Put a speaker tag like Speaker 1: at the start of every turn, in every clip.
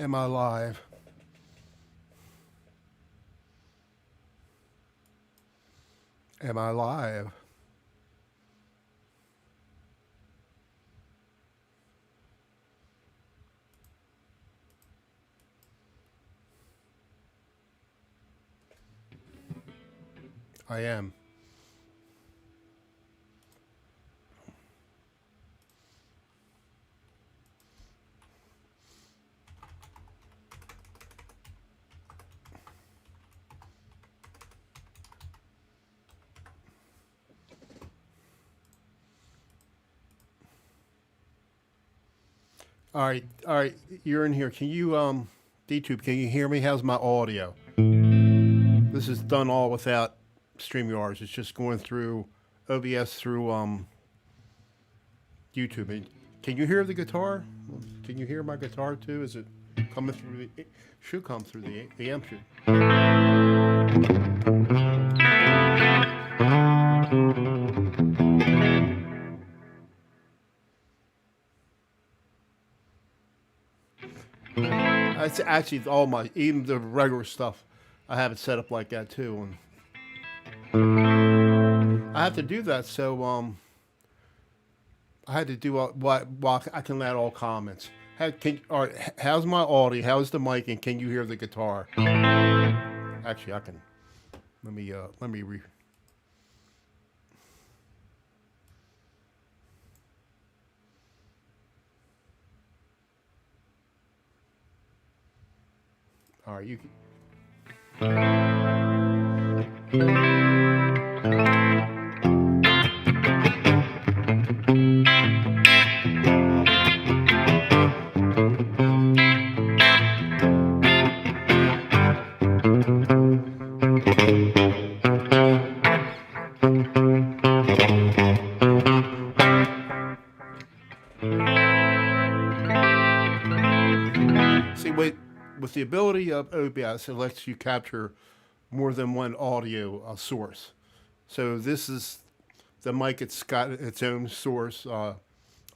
Speaker 1: Am I live? Am I live? I am. All right. You're in here. Can you DTube? Can you hear me? How's my audio? This is done all without StreamYards. It's just going through OBS through YouTube. And can you hear the guitar? Can you hear my guitar too? Is it coming through? It should come through the amp should. It's actually all my, even the regular stuff, I have it set up like that too. And I have to do that so I had to do while I can let all comments. All right, how's my audio? How's the mic? And can you hear the guitar? Actually, I can. Let me re. All right, you. See, with the ability of OBS, it lets you capture more than one audio source. So this is the mic. It's got its own source,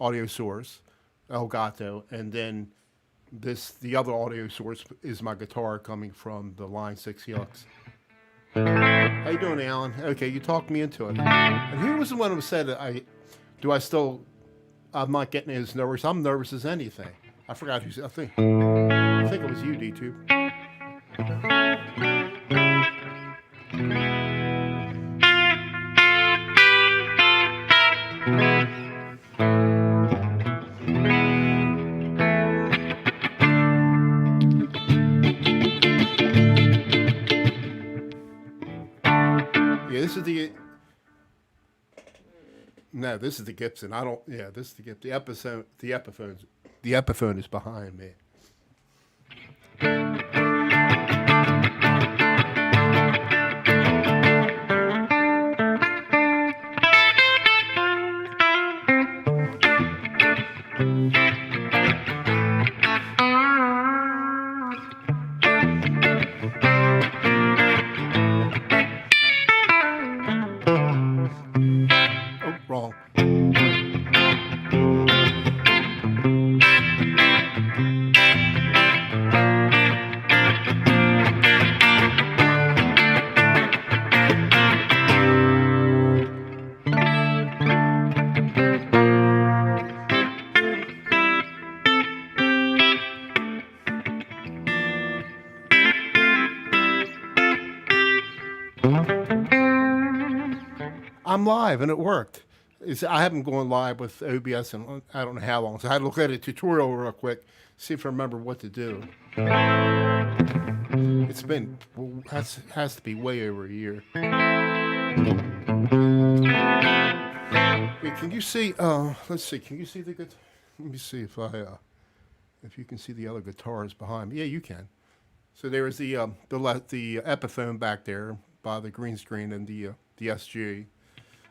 Speaker 1: audio source, Elgato, and then the other audio source is my guitar coming from the Line 6 Helix. How you doing, Alan? Okay, you talked me into it. And who was the one who said that I'm not getting as nervous. I'm nervous as anything. I forgot who. I think it was you, D2. Yeah, this is the. No, this is the Gibson. I don't. Yeah, this is the Gibson. The Epiphone is behind me. Oh, wrong. I'm live and it worked. I haven't gone live with OBS in I don't know how long, so I had to look at a tutorial real quick, see if I remember what to do. It's been has to be way over a year. Wait, can you see? Let's see. Can you see the good? Let me see if you can see the other guitars behind me. Yeah, you can. So there is the Epiphone back there by the green screen and the SG.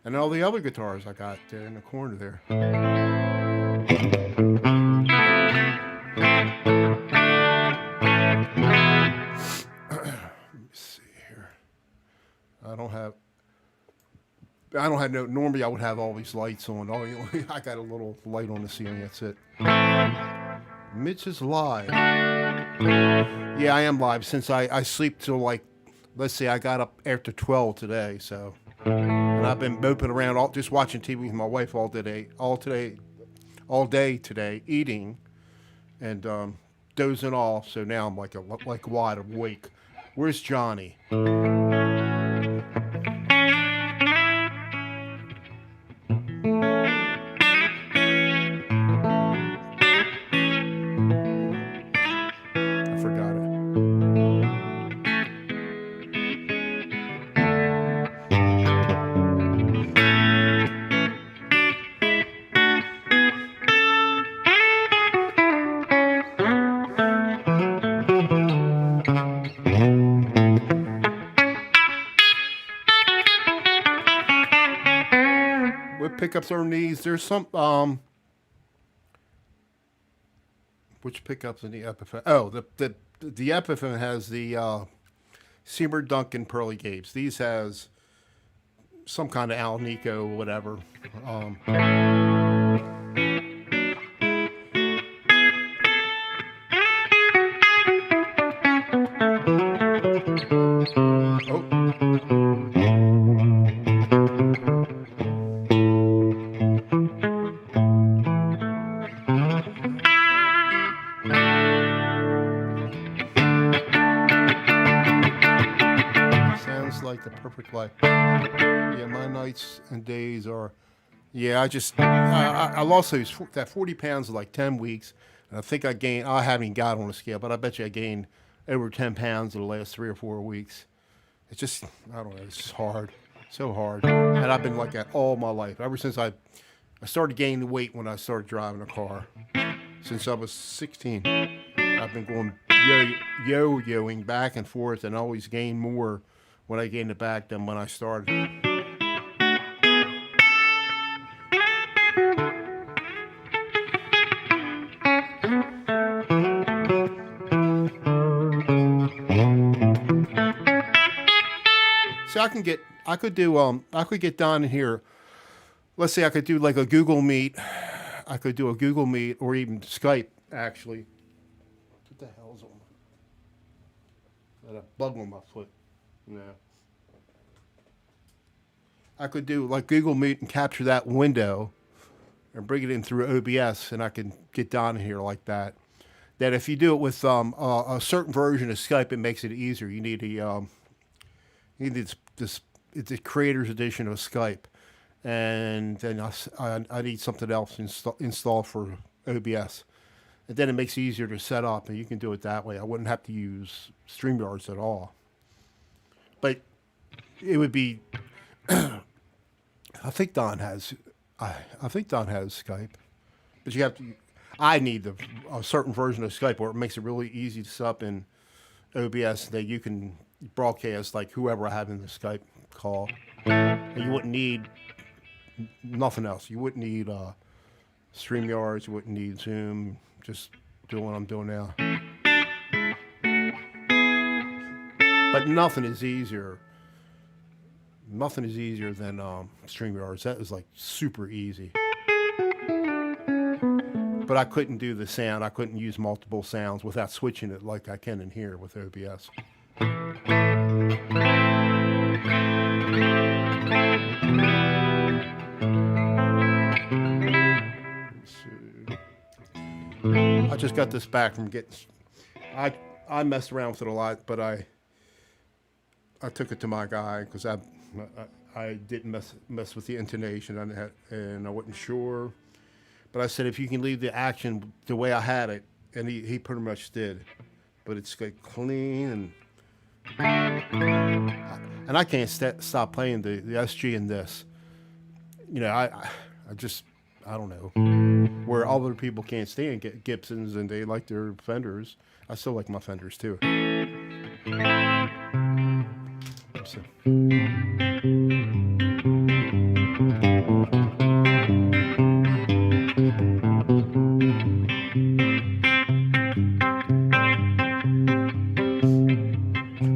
Speaker 1: And all the other guitars I got there in the corner there. Let me see here. I don't have no. Normally I would have all these lights on. I got a little light on the ceiling. That's it. Mitch is live. Yeah, I am live since I sleep till like, let's see, I got up after 12 today, so. And I've been moping around, just watching TV with my wife all day today, eating and dozing off. So now I'm like wide awake. Where's Johnny? I forgot it. What pickups are these? There's some which pickups in the Epiphone? Oh, the Epiphone has the Seymour Duncan pearly gauge. These has some kind of Alnico or whatever. Um, oh, sounds like the perfect life. Yeah, my nights and days are. Yeah, I lost that 40 pounds in like 10 weeks, and I think I gained. I haven't got on a scale, but I bet you I gained over 10 pounds in the last 3 or 4 weeks. It's just I don't know. It's just hard, so hard, and I've been like that all my life. Ever since I started gaining weight when I started driving a car. Since I was 16, I've been going yo-yoing back and forth, and always gain more when I gained it back than when I started. See, I could get down in here. Let's say I could do like a Google Meet. I could do a Google Meet or even Skype, actually. What the hell's on my... Got a bug on my foot. No. I could do like Google Meet and capture that window and bring it in through OBS, and I can get down in here like that. That if you do it with a certain version of Skype, it makes it easier. You need this it's the creator's edition of Skype, and then I need something else installed for OBS, and then it makes it easier to set up, and you can do it that way. I wouldn't have to use StreamYards at all, but it would be. I think Don has Skype, but you have to. I need a certain version of Skype where it makes it really easy to set up in OBS that you can broadcast like whoever I have in the Skype call. And you wouldn't need nothing else. You wouldn't need StreamYards. You wouldn't need Zoom. Just doing what I'm doing now. But nothing is easier. Nothing is easier than StreamYards. That is like super easy. But I couldn't do the sound. I couldn't use multiple sounds without switching it like I can in here with OBS. I just got this back from getting. I messed around with it a lot, but I took it to my guy because I didn't mess with the intonation and I wasn't sure. But I said, if you can leave the action the way I had it, and he pretty much did. But it's like clean and I can't stop playing the SG in this. You know, I don't know. Where other people can't stand Gibsons and they like their Fenders. I still like my Fenders too. So.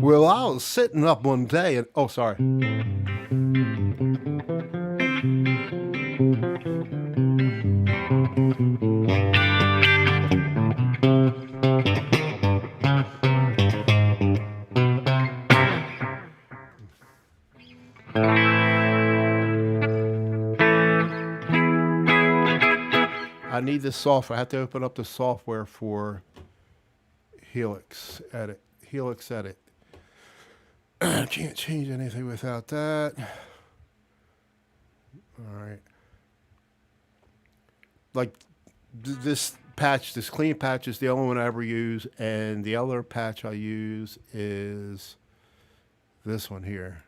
Speaker 1: Well, I was sitting up one day and sorry. I need this software. I have to open up the software for Helix Edit. Helix Edit. I can't change anything without that. All right. Like this patch, this clean patch is the only one I ever use, and the other patch I use is this one here.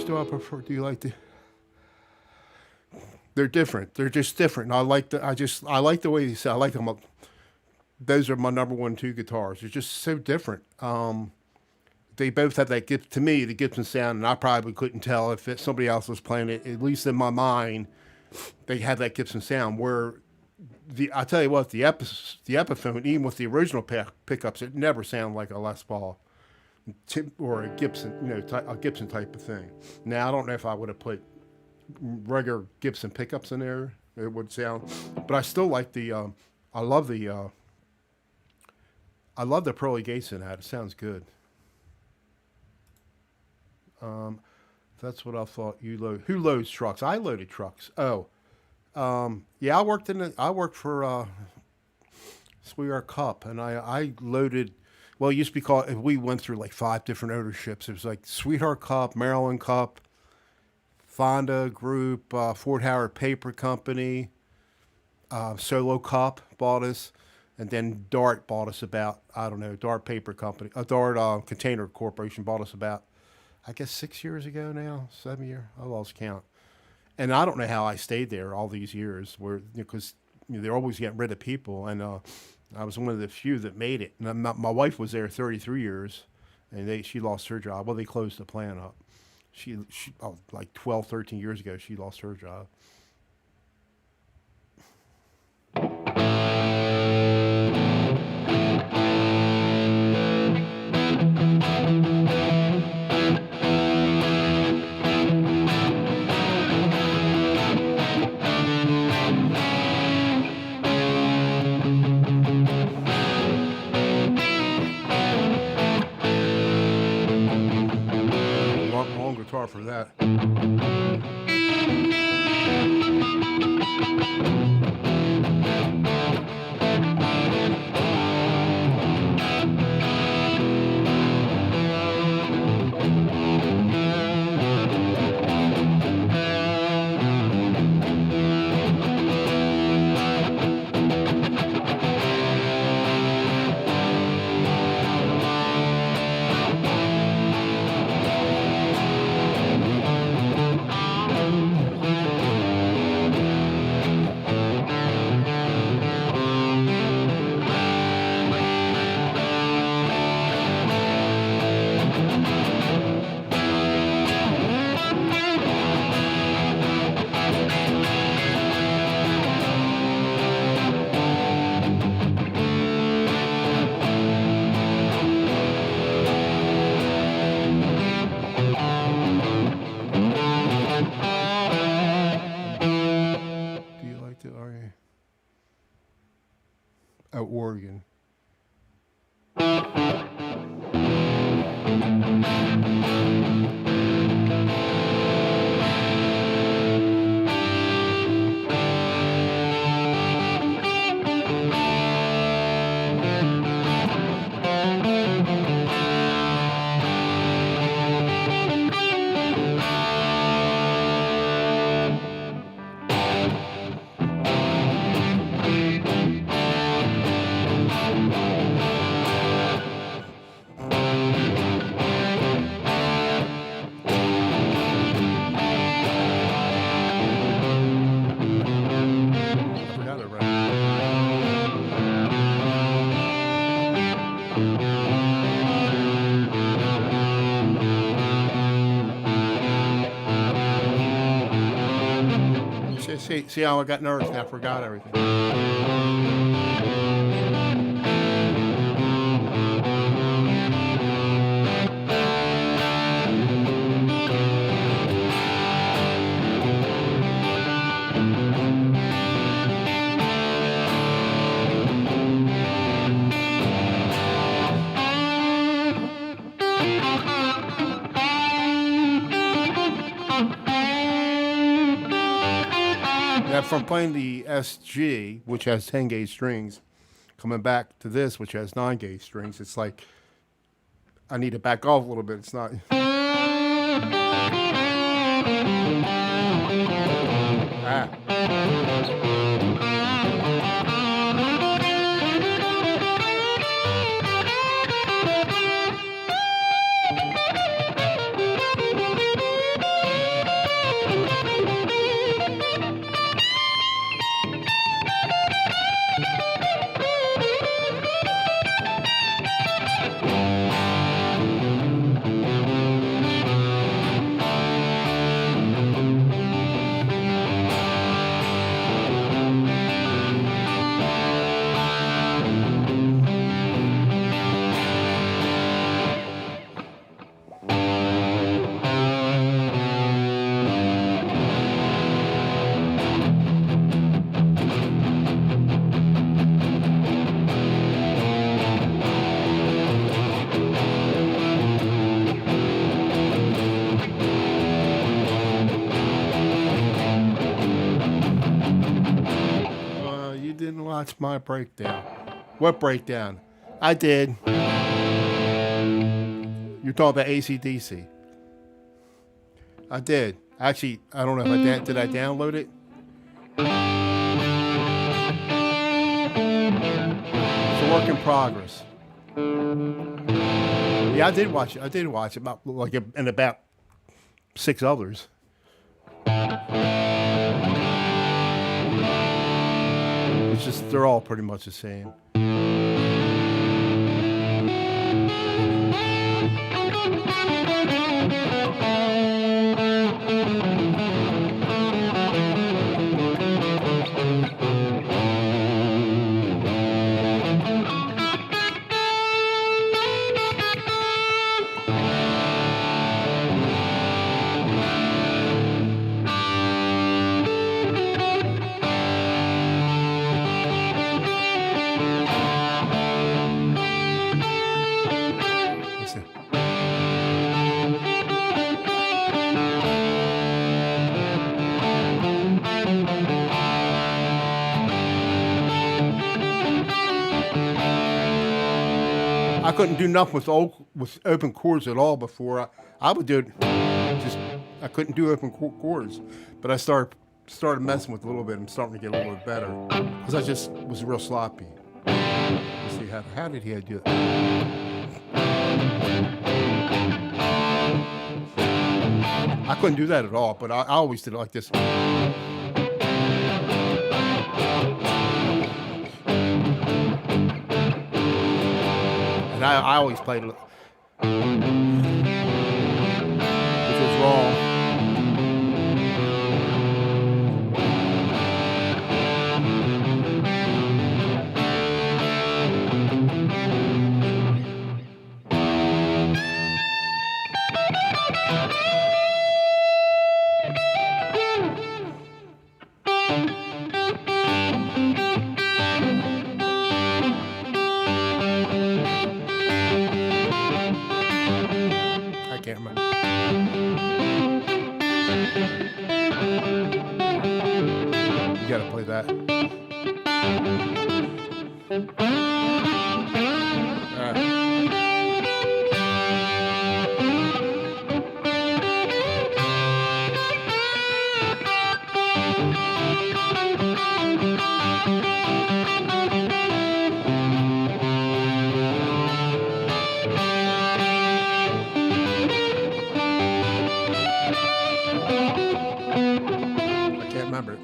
Speaker 1: Do I prefer? Do you like the? They're different. They're just different. I like the. I like the way you say. I like them. Those are my number 1, 2 guitars. They're just so different. They both have that to me, the Gibson sound, and I probably couldn't tell if somebody else was playing it. At least in my mind, they have that Gibson sound. Where I tell you what, the Epiphone, even with the original pickups, it never sounded like a Les Paul. Or a Gibson, a Gibson type of thing. Now I don't know if I would have put regular Gibson pickups in there, it would sound. But I still like the. I love the pearly gates in that. It sounds good. That's what I thought you load. Who loads trucks? I loaded trucks. Oh, yeah. I worked for Sweetheart Cup, and I loaded. Well, it used to be called, we went through like 5 different ownerships. It was like Sweetheart Cup, Maryland Cup, Fonda Group, Fort Howard Paper Company, Solo Cup bought us, and then Dart bought us about, I don't know, Dart Paper Company, Dart Container Corporation bought us about, I guess 6 years ago now, 7 years, I lost count. And I don't know how I stayed there all these years, because they're always getting rid of people, and I was one of the few that made it. And my wife was there 33 years, and she lost her job. Well, they closed the plant up. She like 12, 13 years ago, she lost her job. Guitar for that. see how I got nervous and I forgot everything. Now, from playing the SG, which has 10 gauge strings, coming back to this, which has 9 gauge strings, it's like I need to back off a little bit. It's not. You didn't watch my breakdown. What breakdown? I did. You're talking about AC/DC. I did. Actually, I don't know if did I download it? It's a work in progress. Yeah, I did watch it. I did watch it about and about 6 others. It's just they're all pretty much the same. I couldn't do nothing with open chords at all before. I would do it I couldn't do open chords, but I started messing with it a little bit. I'm starting to get a little bit better because I just was real sloppy. Let's see how did he do it? I couldn't do that at all, but I always did it like this. And I always played it, which was wrong. I can't remember. You gotta play that. I can't remember it.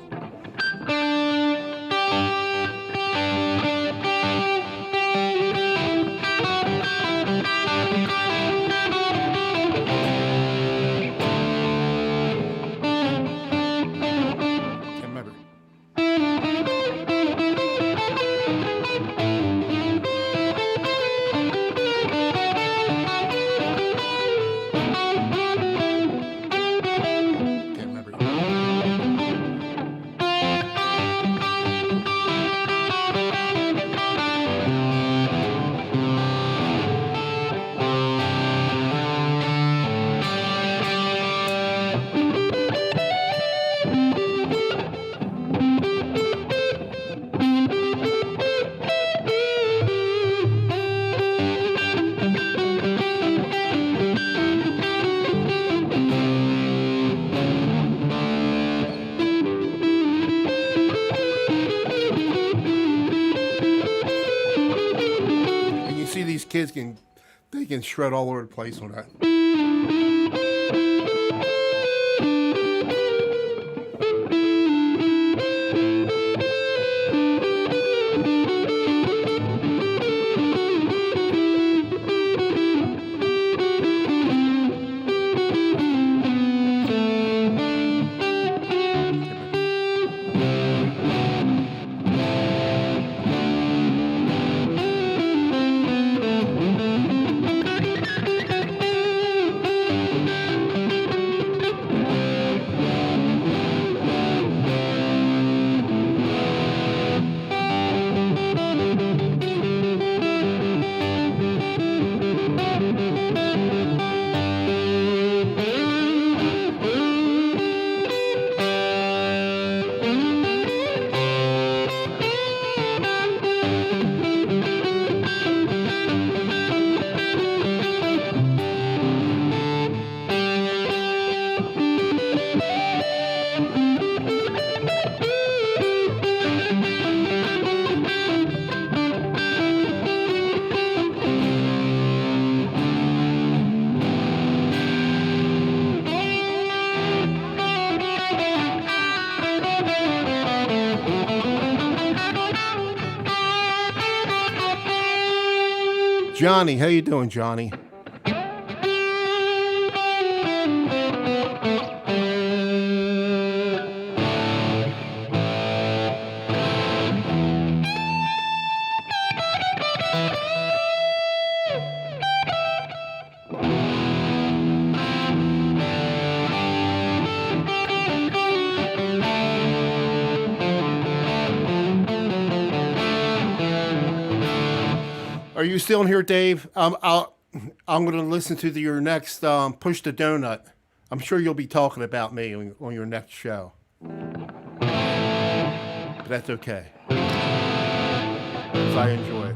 Speaker 1: kids they can shred all over the place on that. Johnny, how you doing, Johnny? Are you still in here, Dave? I'm going to listen to your next Push the Donut. I'm sure you'll be talking about me on your next show. But that's okay. Because I enjoy it.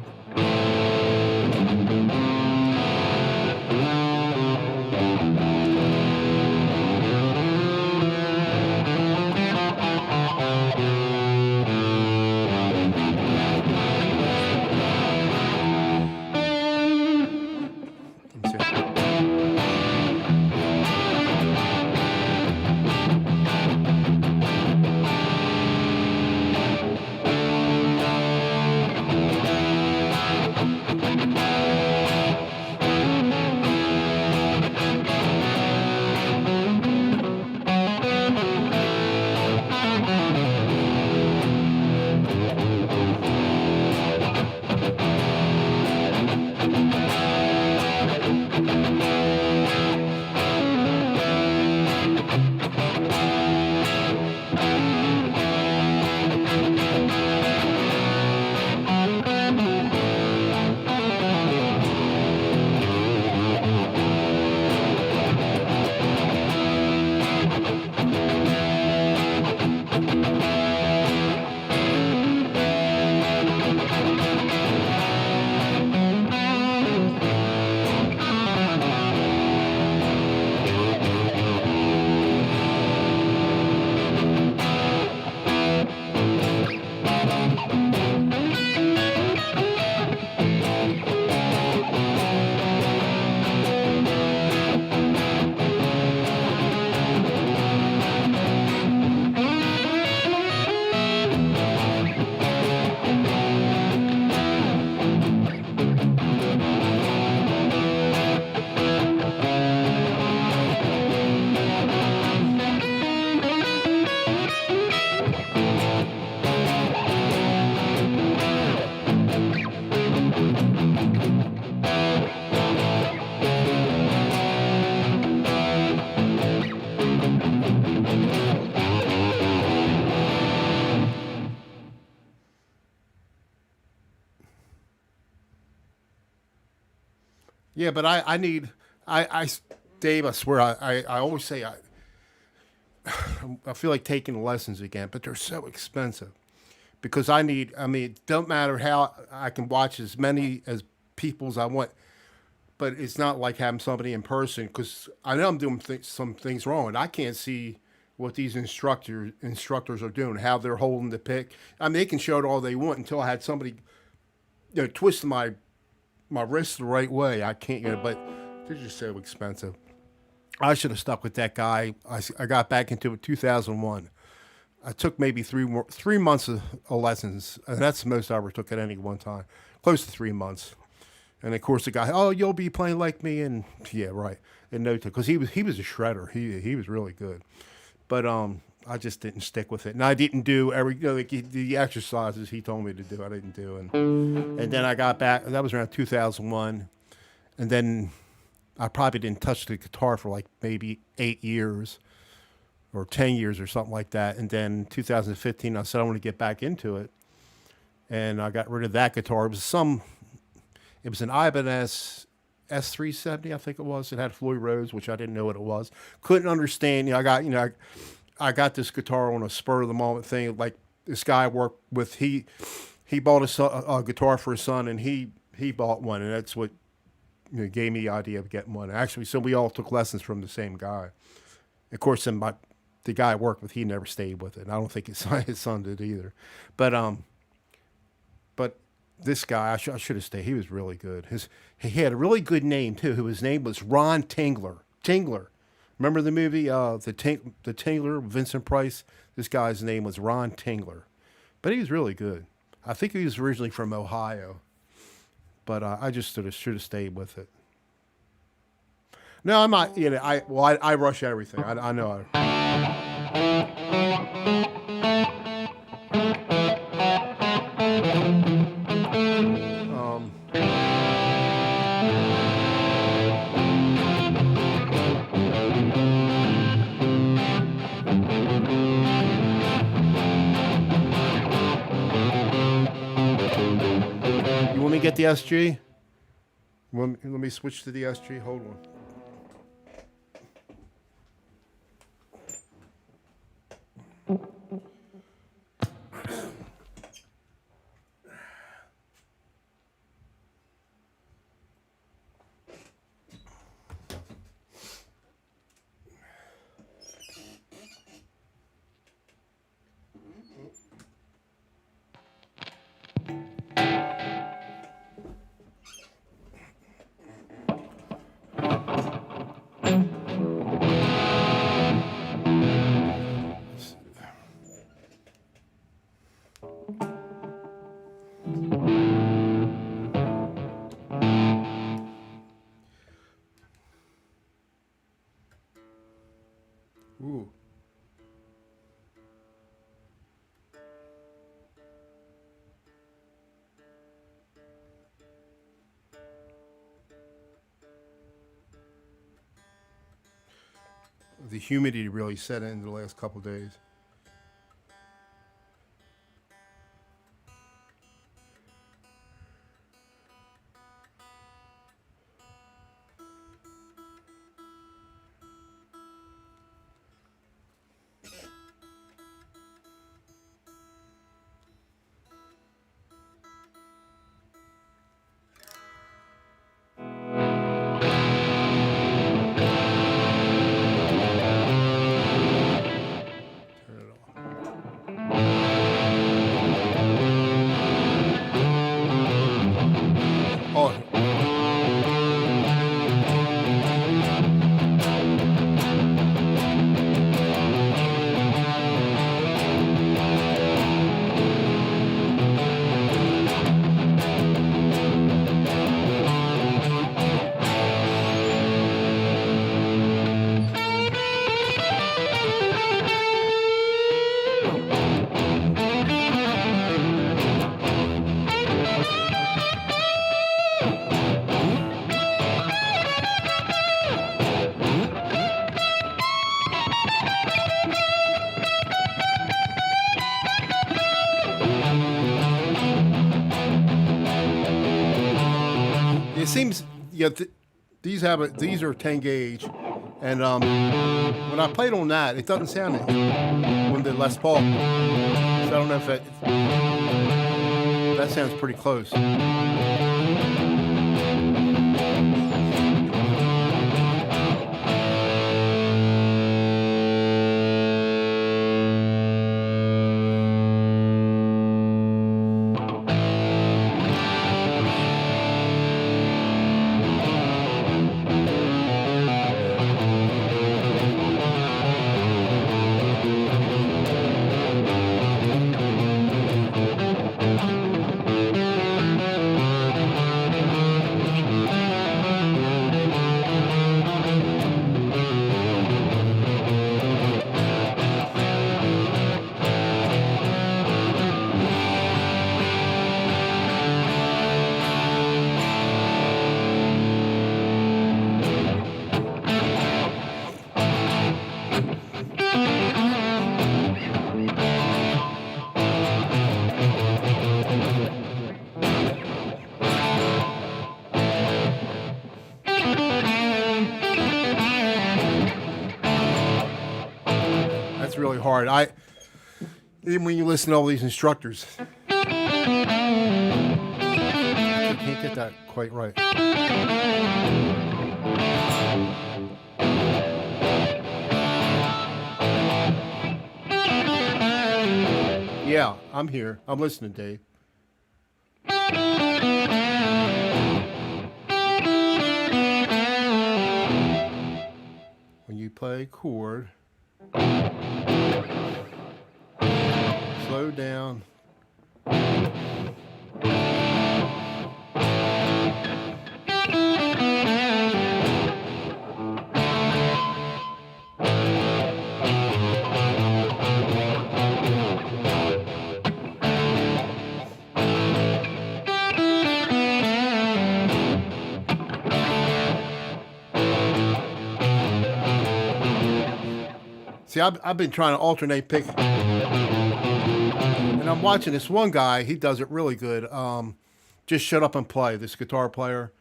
Speaker 1: Yeah, but I need, Dave, I swear, I always say I feel like taking lessons again, but they're so expensive because I mean, it don't matter how I can watch as many as people as I want, but it's not like having somebody in person because I know I'm doing some things wrong and I can't see what these instructors are doing, how they're holding the pick. I mean, they can show it all they want until I had somebody, twist my my wrist the right way, I can't get it. But they're just so expensive. I should have stuck with that guy. I got back into it 2001. I took maybe 3 months of lessons, and that's the most I ever took at any one time, close to 3 months. And of course, the guy, oh, you'll be playing like me, and yeah, right, in no time, because he was a shredder. He was really good, but I just didn't stick with it, and I didn't do like the exercises he told me to do. I didn't do, and then I got back. That was around 2001, and then I probably didn't touch the guitar for like maybe 8 years or 10 years or something like that. And then 2015, I said I want to get back into it, and I got rid of that guitar. It was an Ibanez S370, I think it was. It had Floyd Rose, which I didn't know what it was. Couldn't understand. I got this guitar on a spur of the moment thing. Like this guy I worked with, he bought a guitar for his son, and he bought one, and that's what gave me the idea of getting one. Actually, so we all took lessons from the same guy. Of course, the guy I worked with, he never stayed with it. And I don't think his son did either. But this guy, I should have stayed. He was really good. He had a really good name too. His name was Ron Tingler. Tingler, remember the movie the Tingler, Vincent Price? This guy's name was Ron Tingler, but he was really good. I think he was originally from Ohio, but I just should have stayed with it. No, I'm not. I rush everything. I know. You want me to get the SG? Let me switch to the SG. Hold on. Ooh. The humidity really set in the last couple of days. Turn it off. Oh, it seems these are 10 gauge, and when I played on that, it doesn't sound it on the Les Paul. So I don't know if that sounds pretty close. it's really hard. Even when you listen to all these instructors, you can't get that quite right. Yeah, I'm here. I'm listening, Dave. When you play a chord, slow down. See, I've been trying to alternate pick, and I'm watching this one guy. He does it really good. Just shut up and play. This guitar player,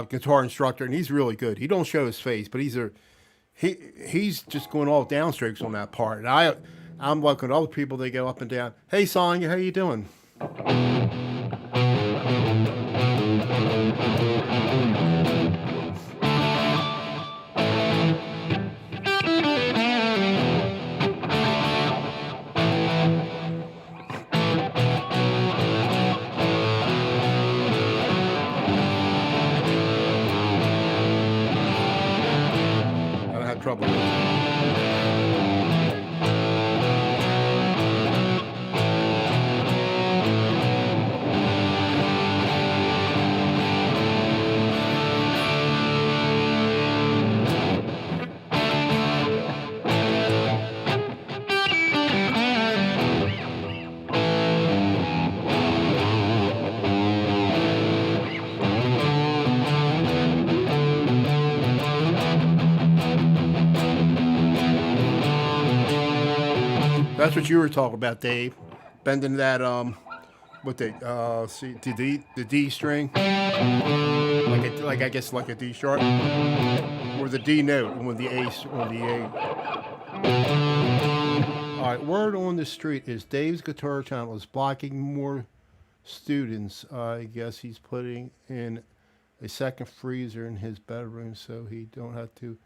Speaker 1: guitar instructor, and he's really good. He don't show his face, but he's just going all downstrokes on that part. And I'm looking at other people. They go up and down. Hey, Sonya, how you doing? Trouble. That's what you were talking about, Dave. Bending that the D string, like I guess like a D sharp, or the D note, and with the A on the A. All right, word on the street is Dave's guitar channel is blocking more students. I guess he's putting in a second freezer in his bedroom so he don't have to.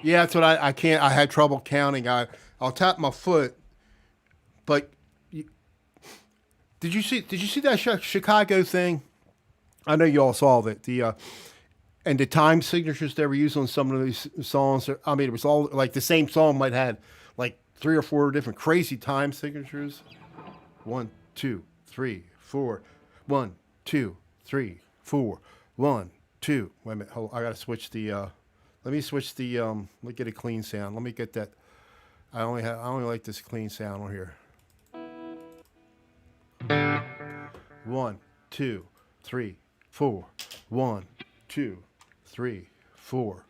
Speaker 1: Yeah, that's what I can't. I had trouble counting. I'll tap my foot, but did you see that Chicago thing? I know you all saw that. And the time signatures they were using on some of these songs. I mean, it was all like the same song might have had like 3 or 4 different crazy time signatures. 1, 2, 3, 4. 1, 2, 3, 4. 1, 2. Wait a minute. Hold, I gotta switch the. Let me switch the. Let me get a clean sound. Let me get that. I only like this clean sound on here. 1, 2, 3, 4. 1, 2, 3, 4.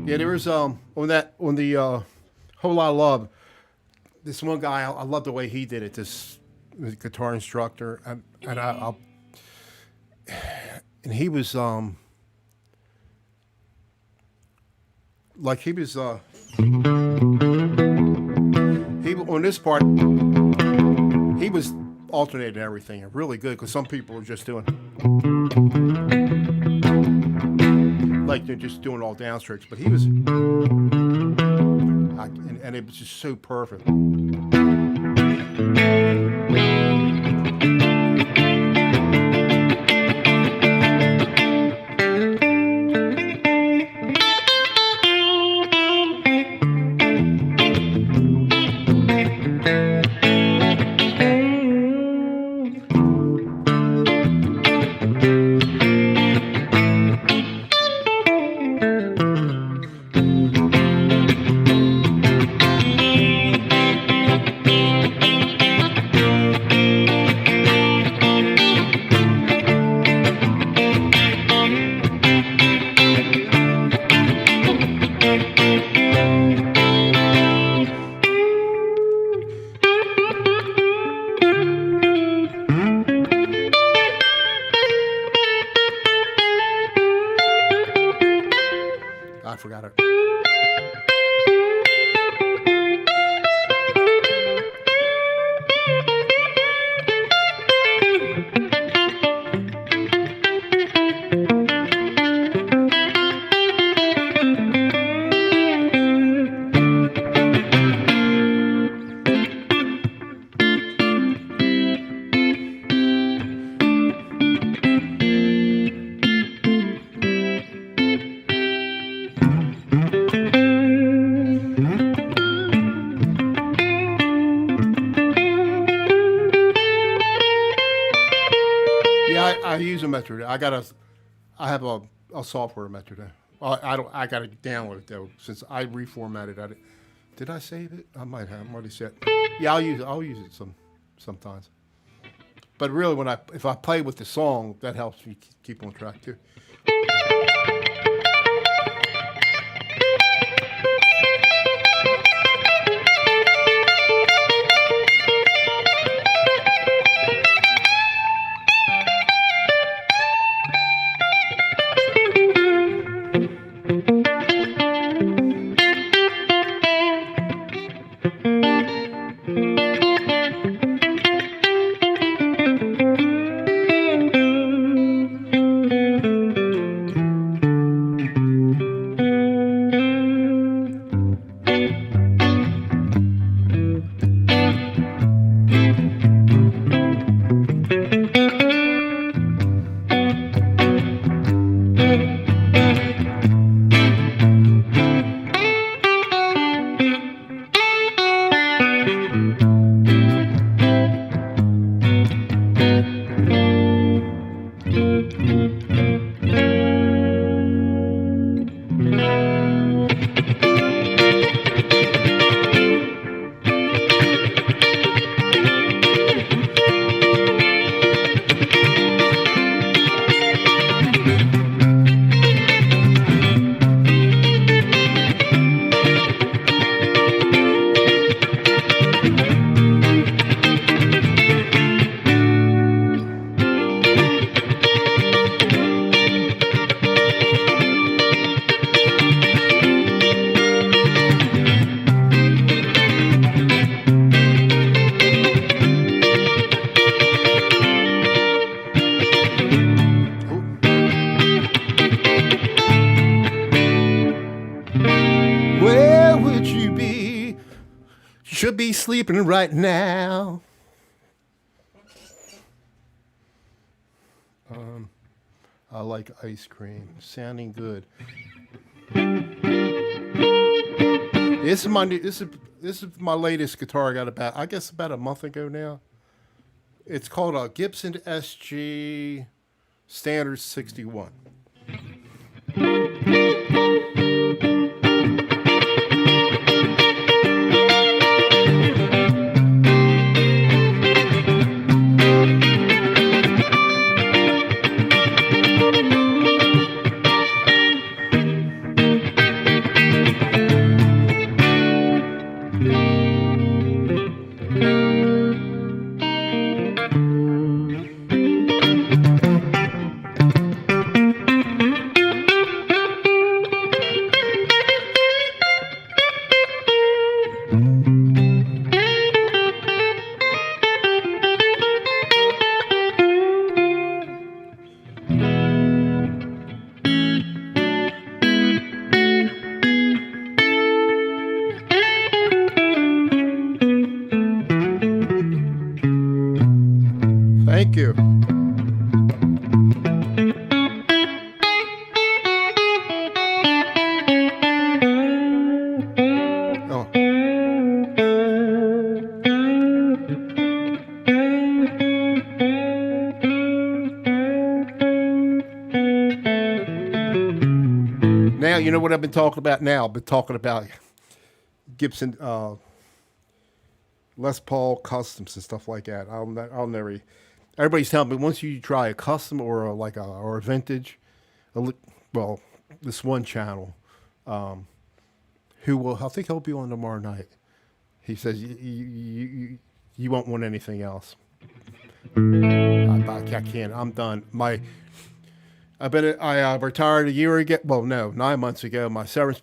Speaker 1: Yeah, there was on the Whole Lot of Love. This one guy, I love the way he did it. This guitar instructor, and he was like he on this part he was alternating everything and really good because some people are just doing like they're just doing all downstrokes, but he was and it was just so perfect. I forgot it. Yeah, I use a Metro. I have a software Metro. I don't. I got to download it though since I reformatted it. Did I save it? I might have. What he said. Yeah, I'll use it sometimes. But really, if I play with the song, that helps me keep on track too. Where would you be? Should be sleeping right now. I like ice cream. Sounding good. This is my latest guitar I got about a month ago now. It's called a Gibson SG Standard 61. Now you know what I've been talking about. Now I've been talking about Gibson Les Paul customs and stuff like that. I'll never. Everybody's telling me once you try a custom or or a vintage, well, this one channel, who will I think he'll be on tomorrow night. He says you won't want anything else. I can't. I'm done. I retired a year ago. Well, no, 9 months ago. My severance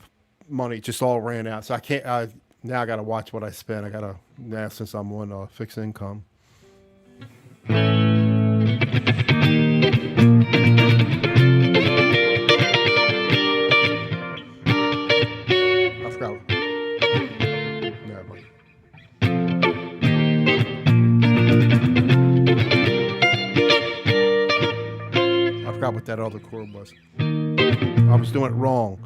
Speaker 1: money just all ran out, so I can't. Now I got to watch what I spend. I got to now since I'm on fixed income. I forgot. Never mind. I forgot what that other chord was. I was doing it wrong.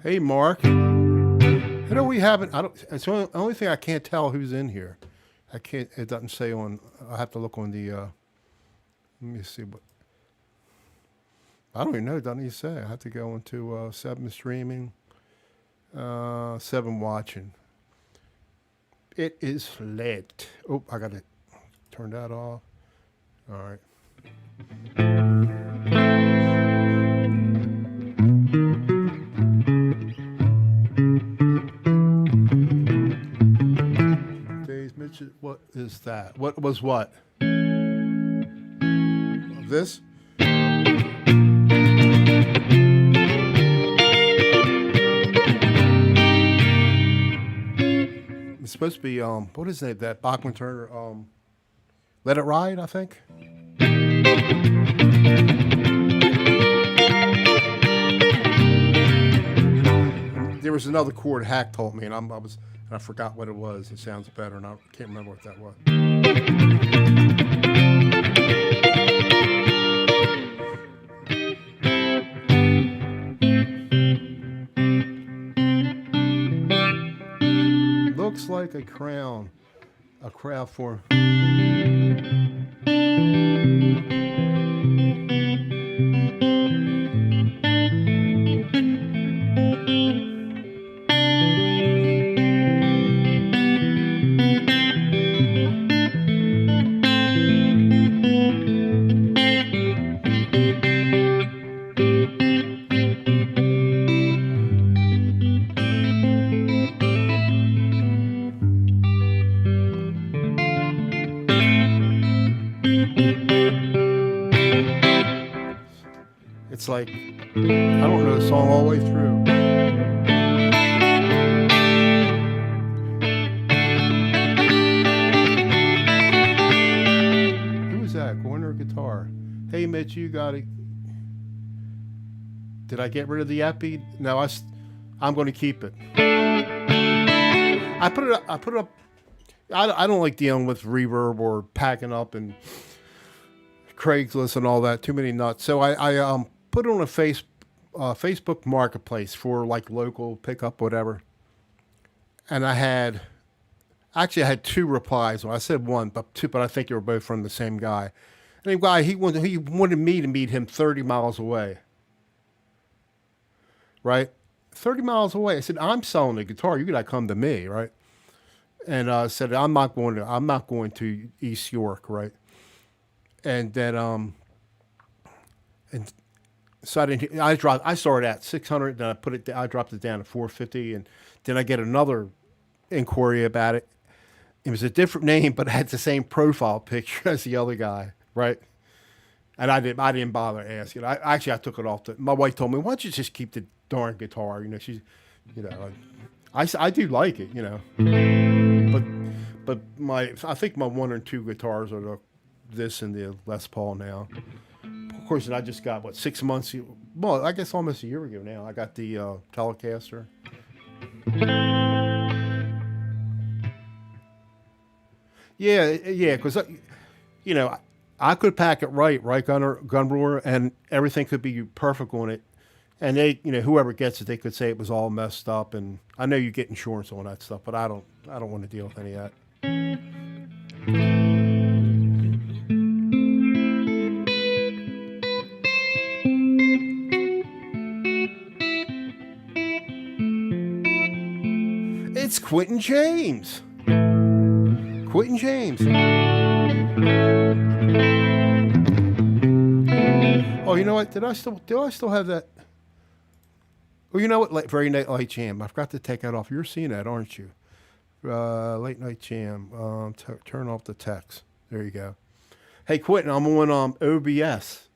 Speaker 1: Hey, Mark. You know we haven't. I don't. It's the only thing I can't tell who's in here. I can't. It doesn't say on. I have to look on the. Let me see what. I don't even know. It doesn't even say. I have to go into 7 streaming, 7 watching. It is late. Oh, I got to turn that off. All right. What is that? What was what? This? It's supposed to be what is it? That Bachman Turner Let It Ride, I think. There was another chord Hack told me, and I forgot what it was. It sounds better, and I can't remember what that was. Looks like a crown form. It's like, I don't know the song all the way through. Who was that? Corner guitar. Hey, Mitch, you got it. Did I get rid of the epi? No, I'm going to keep it. I put it up. I don't like dealing with reverb or packing up and Craigslist and all that. Too many nuts. So I put it on a Facebook Marketplace for like local pickup, whatever. And I had 2 replies. Well, I said 1, but 2, but I think they were both from the same guy. And the guy, he wanted me to meet him 30 miles away. Right? 30 miles away. I said, I'm selling the guitar. You gotta come to me, right? And I said, I'm not going to East York, right? And then and so I started at 600, then I dropped it down to 450, and then I get another inquiry about it. It was a different name, but it had the same profile picture as the other guy, right? And I didn't bother asking. I took it off. My wife told me, why don't you just keep the darn guitar? You know, I do like it, you know. But I think my 1 or 2 guitars are this and the Les Paul now. Of course, and I just got what 6 months. Well, I guess almost a year ago now. I got the Telecaster. Yeah, yeah, because you know I could pack it right gun roller, and everything could be perfect on it. And they, whoever gets it, they could say it was all messed up. And I know you get insurance on that stuff, but I don't want to deal with any of that. It's Quentin James. Quentin James. Oh, you know what? Do I still have that? Oh, you know what? Very Late Jam. I forgot to take that off. You're seeing that, aren't you? Late Night Jam. Turn off the text. There you go. Hey, Quentin, I'm on OBS,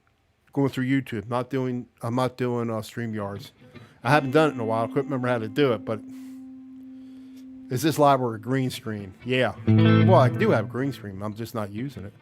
Speaker 1: going through YouTube. I'm not doing StreamYards. I haven't done it in a while. I couldn't remember how to do it, but is this library a green screen? Yeah. Well, I do have a green screen. I'm just not using it.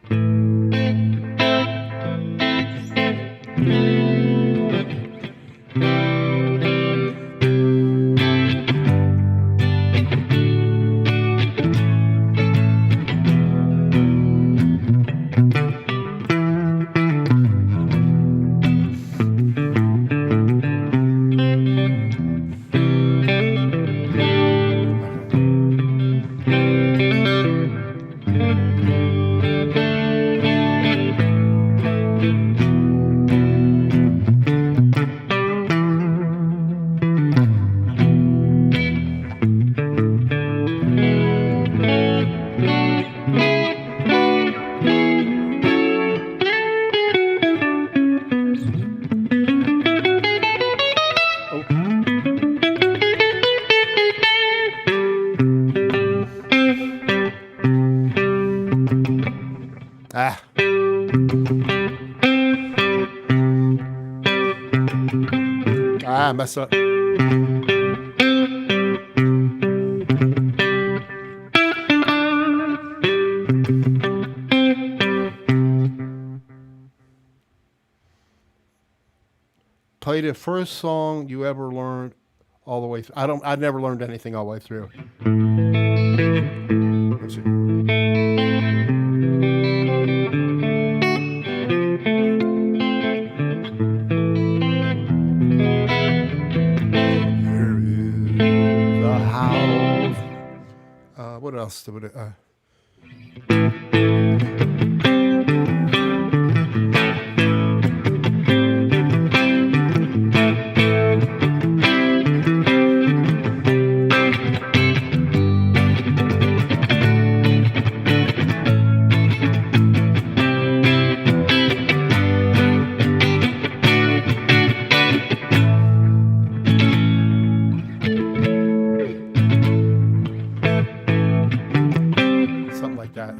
Speaker 1: I messed up. Play the first song you ever learned all the way through. I never learned anything all the way through. Let's see. What else? Something like that.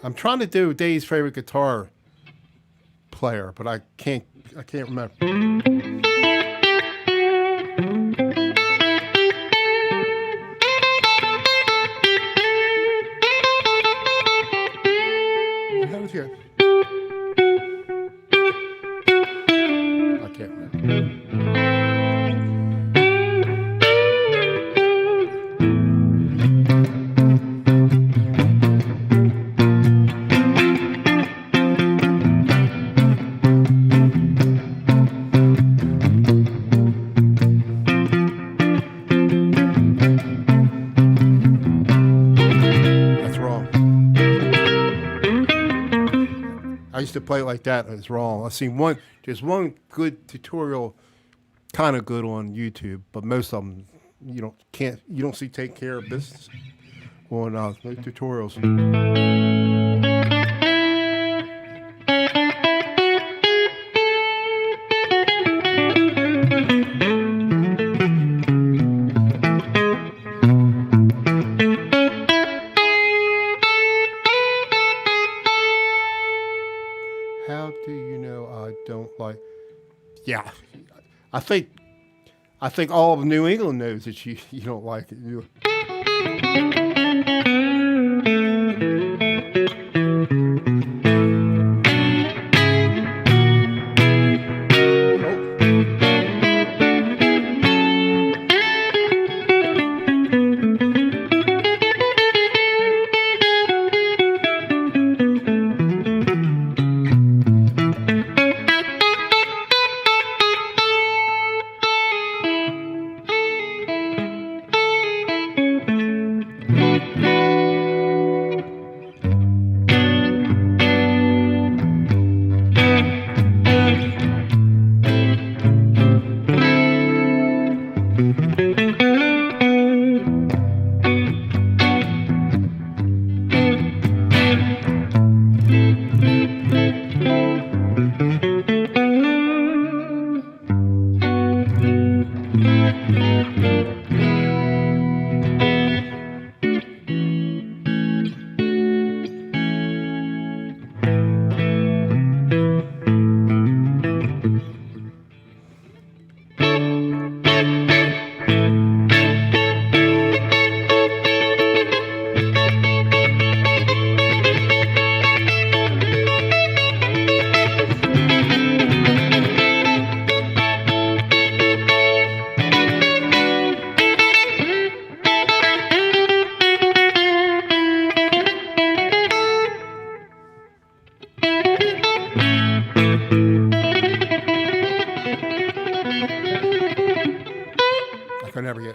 Speaker 1: I'm trying to do Dave's favorite guitar player, but I can't remember. How was here? I can't remember. to play it like that is wrong. I've seen one. There's one good tutorial, kind of good on YouTube, but most of them you don't see take care of business on no tutorials. How do you know I don't like? Yeah, I think all of New England knows that you don't like it. I can never get.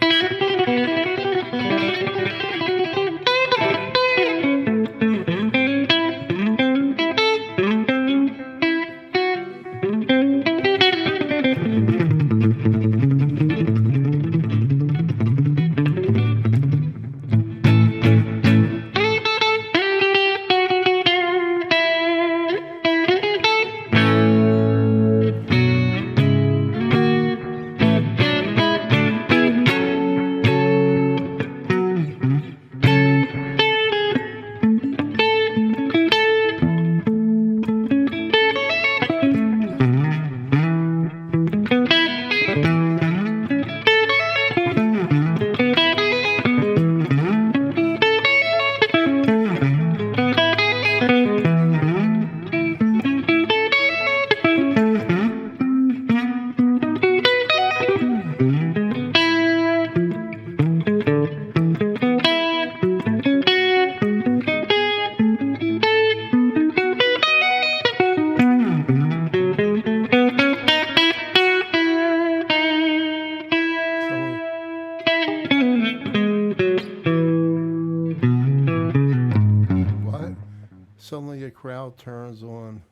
Speaker 1: Suddenly the crowd turns on.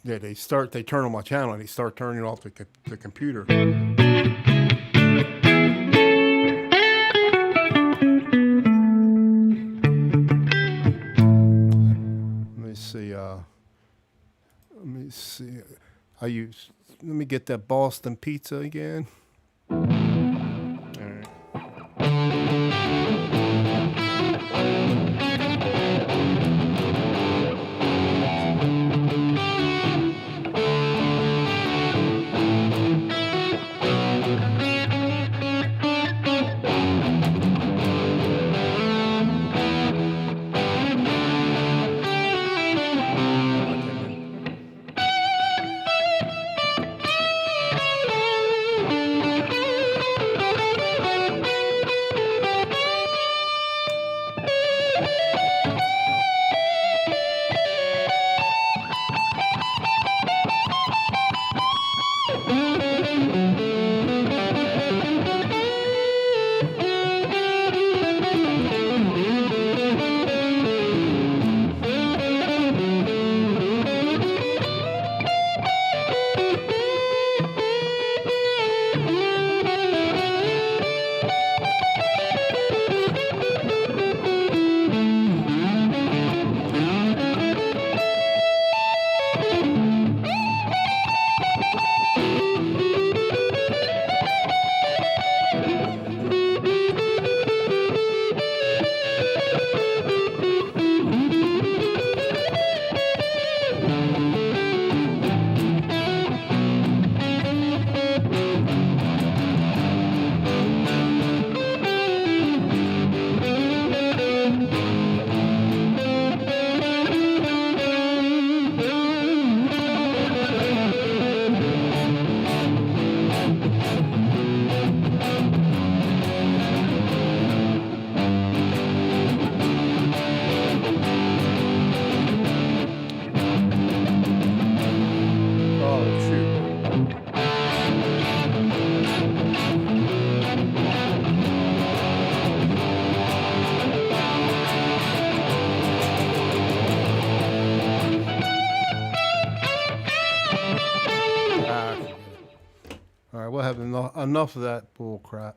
Speaker 1: Yeah, they turn on my channel and they start turning off the computer. Let me see. Let me get that Boston pizza again. All right. All right, we'll have enough of that bull crap.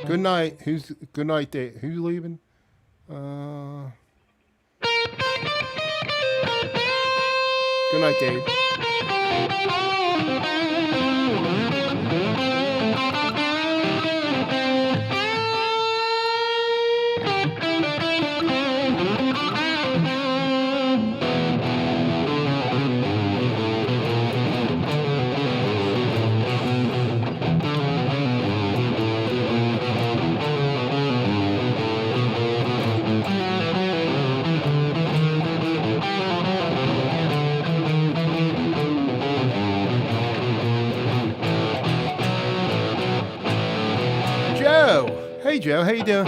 Speaker 1: Good night. Good night, Dave? Who's leaving? Good night, Dave. Joe. Hey, Joe. How you doing?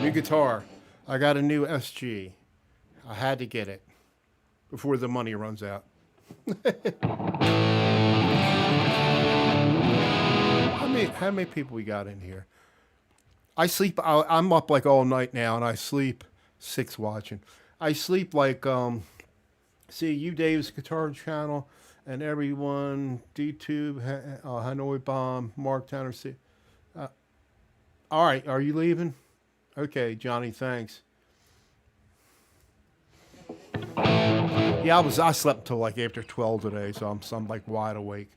Speaker 1: New guitar. I got a new SG. I had to get it before the money runs out. How many people we got in here? I sleep. I'm up like all night now, and I sleep 6 watching. I sleep like see you, Dave's Guitar Channel, and everyone, D-Tube, Hanoi Bomb, Mark Tanner. All right, are you leaving? Okay, Johnny, thanks. Yeah, I slept until like after 12 today, so I'm like wide awake.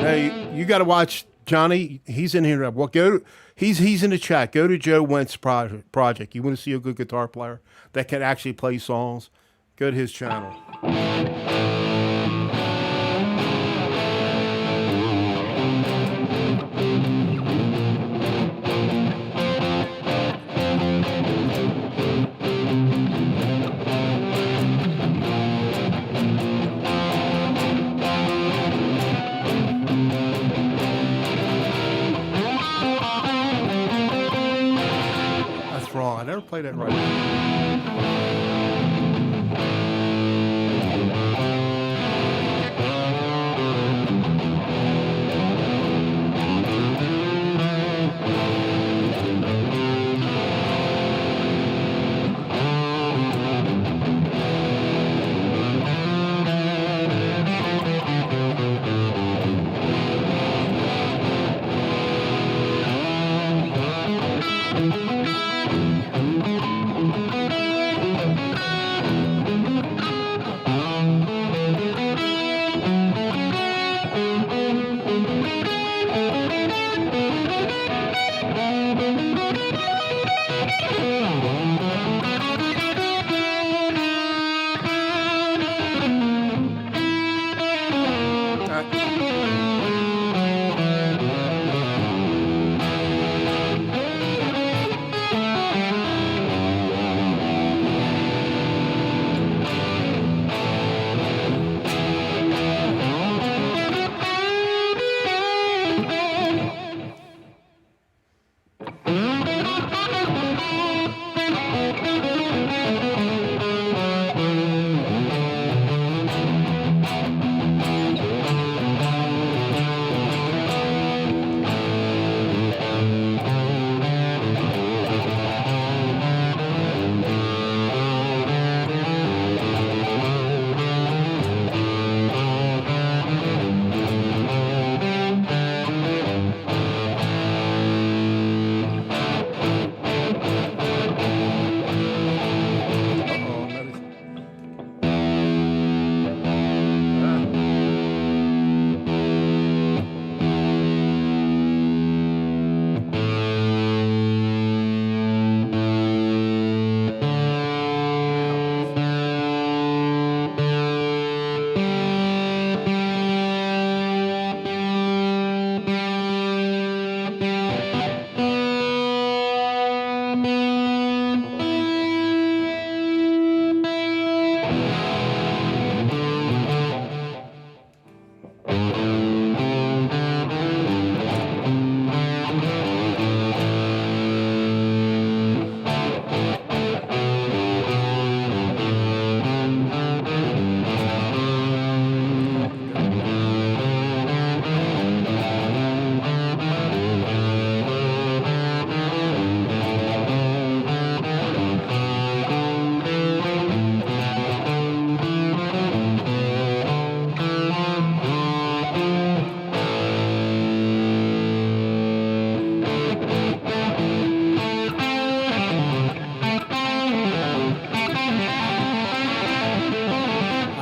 Speaker 1: Hey, you got to watch Johnny. He's in here. Well, he's in the chat. Go to Joe Wentz project. You want to see a good guitar player that can actually play songs? Go to his channel. Wrong. I never played it right.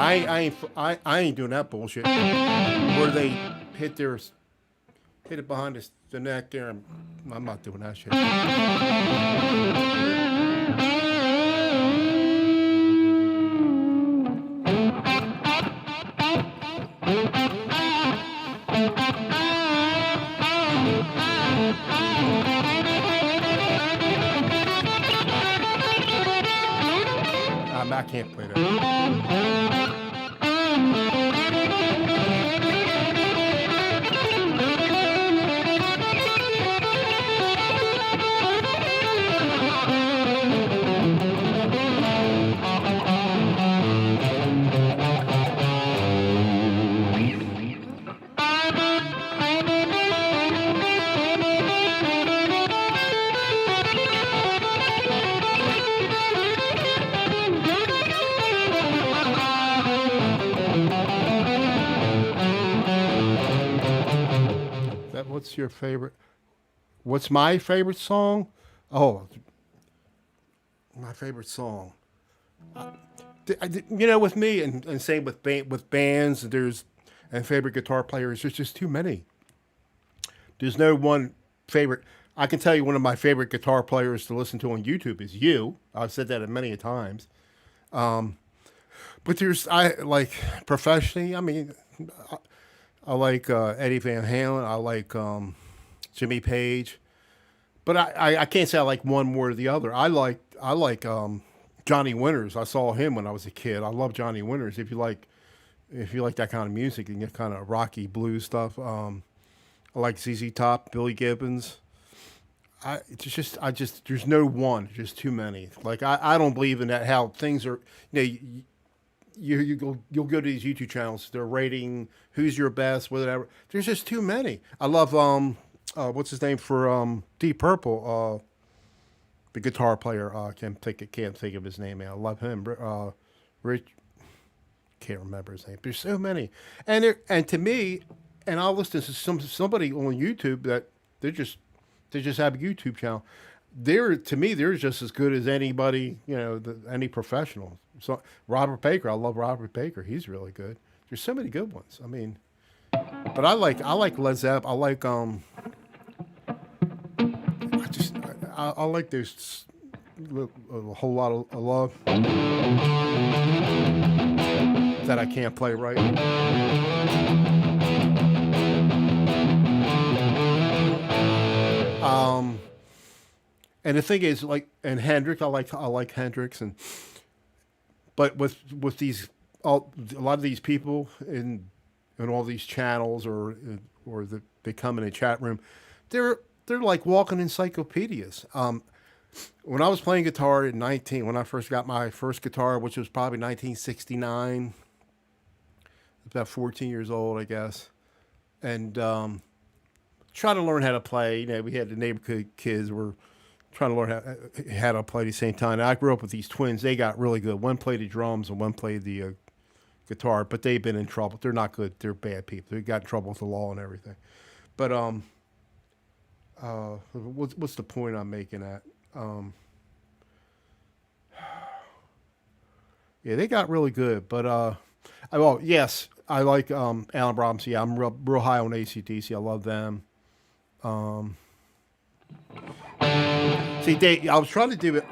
Speaker 1: I ain't doing that bullshit. Where they hit their hit it behind the neck there. I'm not doing that shit. I can't play that. What's your favorite? What's my favorite song? Oh, my favorite song. With me and same with bands, and favorite guitar players. There's just too many. There's no one favorite. I can tell you one of my favorite guitar players to listen to on YouTube is you. I've said that many a times. But I like professionally. I mean, I like Eddie Van Halen. I like Jimmy Page, but I can't say I like one more or the other. I like Johnny Winters. I saw him when I was a kid. I love Johnny Winters. If you like that kind of music and get kind of rocky blues stuff, I like ZZ Top, Billy Gibbons. There's no one. Just too many. Like I don't believe in that. How things are. You'll go to these YouTube channels. They're rating who's your best, whatever. There's just too many. I love what's his name for Deep Purple, the guitar player. Can't think of his name. Man. I love him. Rich, can't remember his name. There's so many, and to me, and I'll listen to somebody on YouTube that they just have a YouTube channel. They're just as good as anybody, any professional. So Robert Baker, I love Robert Baker. He's really good. There's so many good ones. I mean, but I like Led Zeppelin. I like I like those a whole lot of love that I can't play right. And the thing is, and Hendrix, I like Hendrix, but with these a lot of these people in all these channels they come in a chat room, they're like walking encyclopedias. When I was playing guitar when I first got my first guitar, which was probably 1969, about 14 years old, I guess, and trying to learn how to play. We had the neighborhood kids were trying to learn how to play at the same time. And I grew up with these twins. They got really good. One played the drums and one played the guitar, but they've been in trouble. They're not good. They're bad people. They got in trouble with the law and everything. But what's the point I'm making at? Yeah, they got really good. But yes, I like Alan Robinson. Yeah, I'm real high on AC/DC. I love them. See, Dave, I was trying to do it.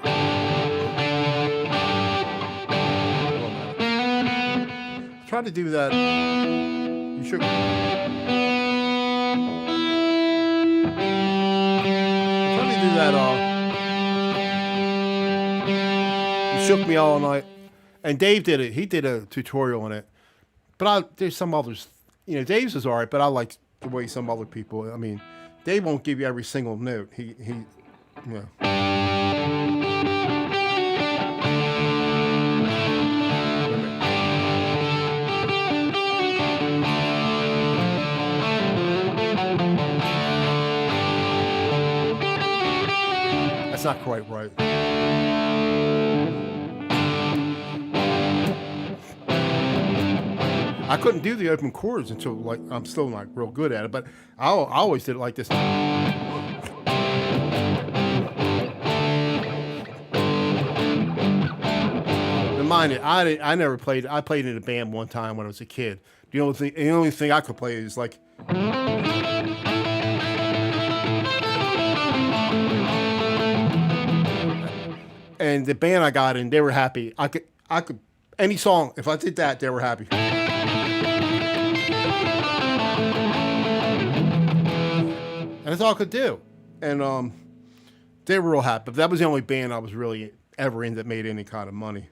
Speaker 1: Trying to do that. You should. Trying to do that. You shook me all night, and Dave did it. He did a tutorial on it, but there's some others. Dave's is alright, but I like the way some other people. I mean, Dave won't give you every single note. He. That's not quite right. I couldn't do the open chords until I'm still not real good at it, but I always did it like this. mind you, I never played. I played in a band one time when I was a kid. The only thing I could play is like, and the band I got in, they were happy. I could any song. If I did that, they were happy. And that's all I could do. And they were real happy. But that was the only band I was really ever in that made any kind of money,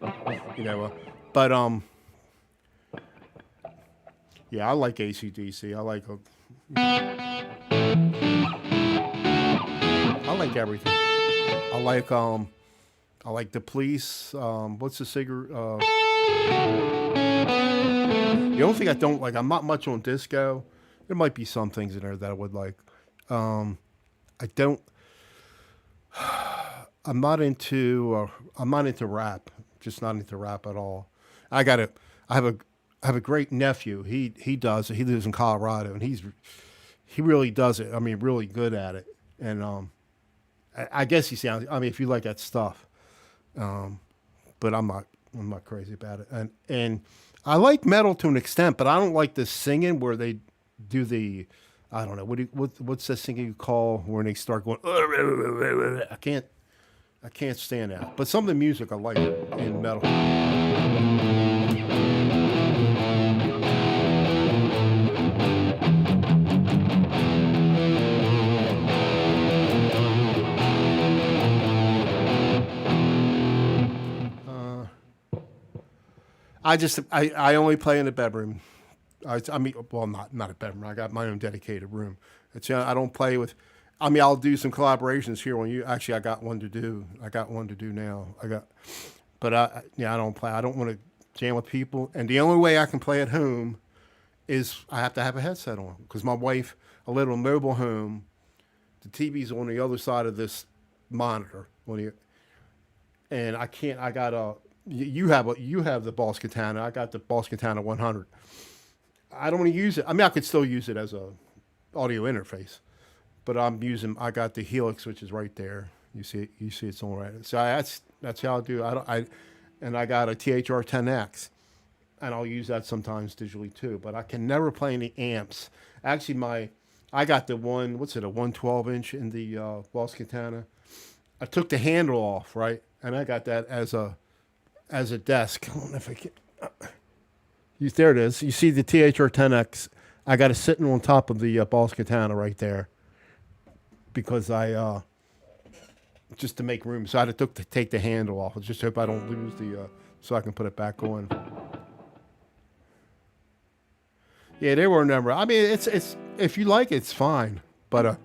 Speaker 1: you know. But yeah, I like AC/DC. I like everything. I like the Police. What's the singer? The only thing I don't like, I'm not much on disco. There might be some things in there that I would like. I don't. I'm not into rap. Just not into rap at all. I got it. I have a great nephew. He does it. He lives in Colorado, and he really does it. I mean, really good at it. And I guess he sounds. I mean, if you like that stuff, but I'm not crazy about it. And I like metal to an extent, but I don't like the singing where they do the. I don't know what's that singing you call when they start going. I can't stand that. But some of the music I like in metal. I only play in the bedroom. I mean, well, not a bedroom. I got my own dedicated room. I don't play with. I mean, I'll do some collaborations here when you. Actually, I got one to do. I got one to do now. But I don't play. I don't want to jam with people. And the only way I can play at home is I have to have a headset on because my wife, I live in a mobile home. The TV's on the other side of this monitor and I can't. I got a. You have the Boss Katana. I got the Boss Katana 100. I don't want to use it. I mean, I could still use it as a audio interface, but I got the Helix, which is right there. You see it's on right. So that's how I do. And I got a THR-10X, and I'll use that sometimes digitally too. But I can never play any amps. Actually, I got the a 112-inch in the Boss Katana. I took the handle off, right, and I got that as a desk. I don't know if I can. There it is. You see the THR-10X. I got it sitting on top of the Boss Katana right there because I just to make room. So I had to take the handle off. I just hope I don't lose so I can put it back on. Yeah, they were a number. I mean, it's if you like it, it's fine. But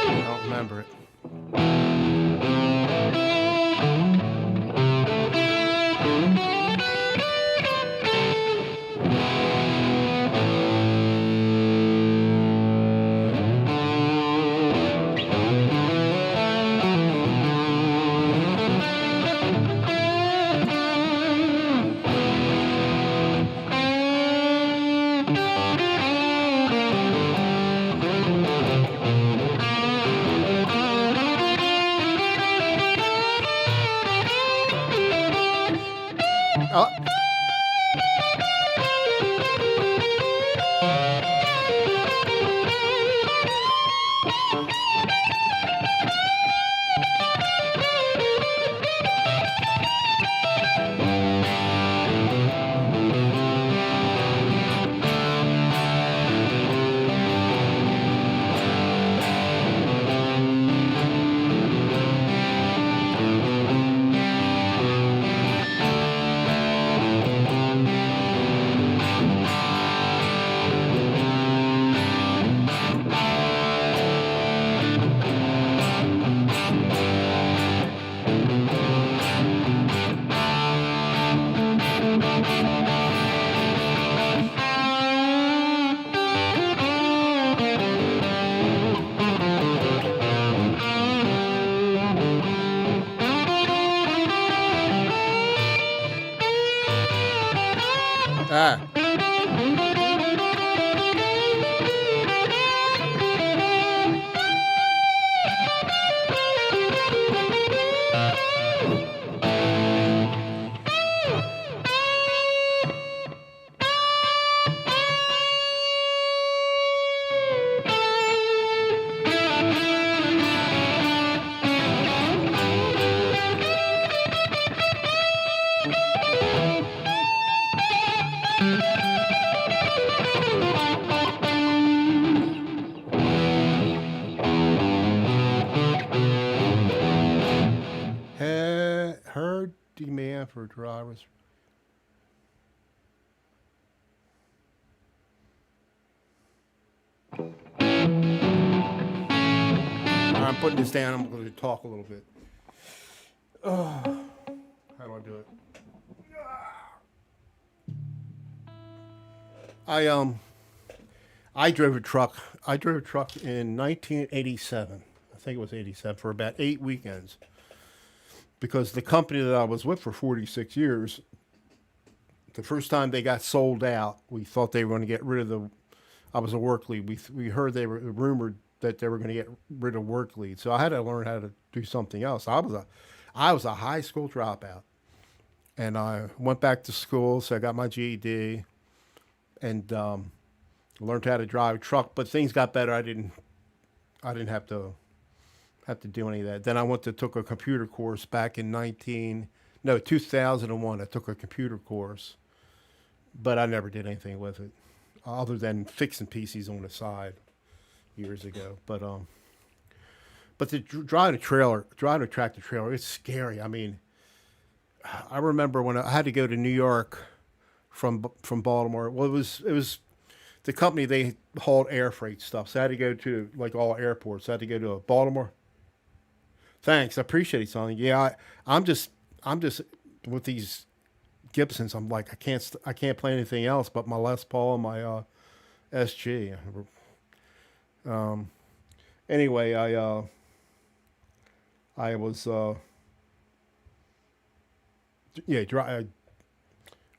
Speaker 1: I don't remember it. Oh. Ah. Heard demand for drivers. I'm putting this down. I'm going to talk a little bit. How do I do it? I drove a truck. I drove a truck in 1987. I think it was 87 for about 8 weekends. Because the company that I was with for 46 years, the first time they got sold out, we thought they were going to get rid of the. I was a work lead. We heard they were rumored that they were going to get rid of work lead. So I had to learn how to do something else. I was a high school dropout, and I went back to school. So I got my GED, and learned how to drive a truck. But things got better. I didn't have to do any of that. Then I took a computer course back in 2001. I took a computer course, but I never did anything with it, other than fixing PCs on the side years ago. But driving a tractor trailer, it's scary. I mean, I remember when I had to go to New York from Baltimore. Well, it was the company, they hauled air freight stuff, so I had to go to like all airports. I had to go to Baltimore. Thanks, I appreciate it, son. Yeah, I'm just with these Gibsons. I'm like, I can't play anything else but my Les Paul and my SG. Anyway, I was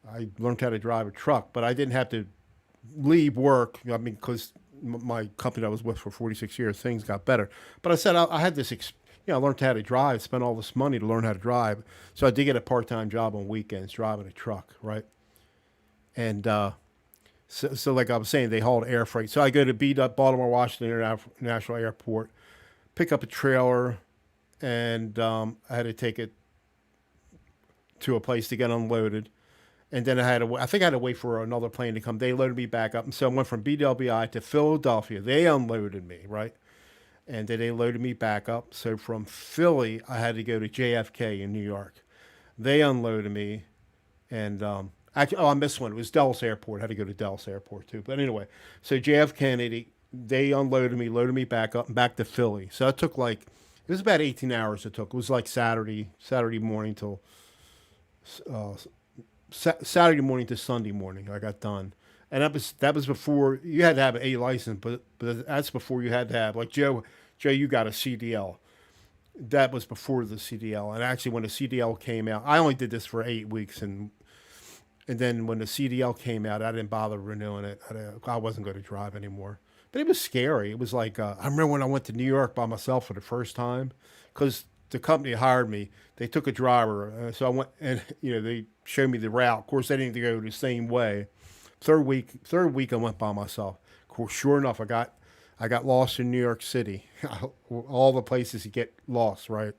Speaker 1: I learned how to drive a truck, but I didn't have to leave work. I mean, because my company that I was with for 46 years, things got better. But I said I had this. I learned how to drive, spent all this money to learn how to drive. So I did get a part-time job on weekends driving a truck, right? And so like I was saying, they hauled air freight. So I go to Baltimore, Washington International Airport, pick up a trailer, and I had to take it to a place to get unloaded. and then I think I had to wait for another plane to come. They loaded me back up, and so I went from BWI to Philadelphia. They unloaded me, right, and then they loaded me back up. So from Philly, I had to go to JFK in New York. They unloaded me, and actually, oh, I missed one. It was Dulles Airport. I had to go to Dulles Airport too. But anyway, so JF Kennedy, they unloaded me, loaded me back up, and back to Philly. So it took like it was about 18 hours. It took. It was like Saturday morning till uh, Saturday morning to Sunday morning. I got done, and that was before you had to have an A license, but that's before you had to have like Joe, you got a CDL. That was before the CDL, and actually when the CDL came out, I only did this for 8 weeks, and then when the CDL came out, I didn't bother renewing it. I wasn't going to drive anymore. But it was scary. It was like I remember when I went to New York by myself for the first time, because the company hired me. They took a driver, so I went, and they showed me the route. Of course, they didn't go the same way. Third week, I went by myself. Of course, sure enough, I got lost in New York City. All the places you get lost, right?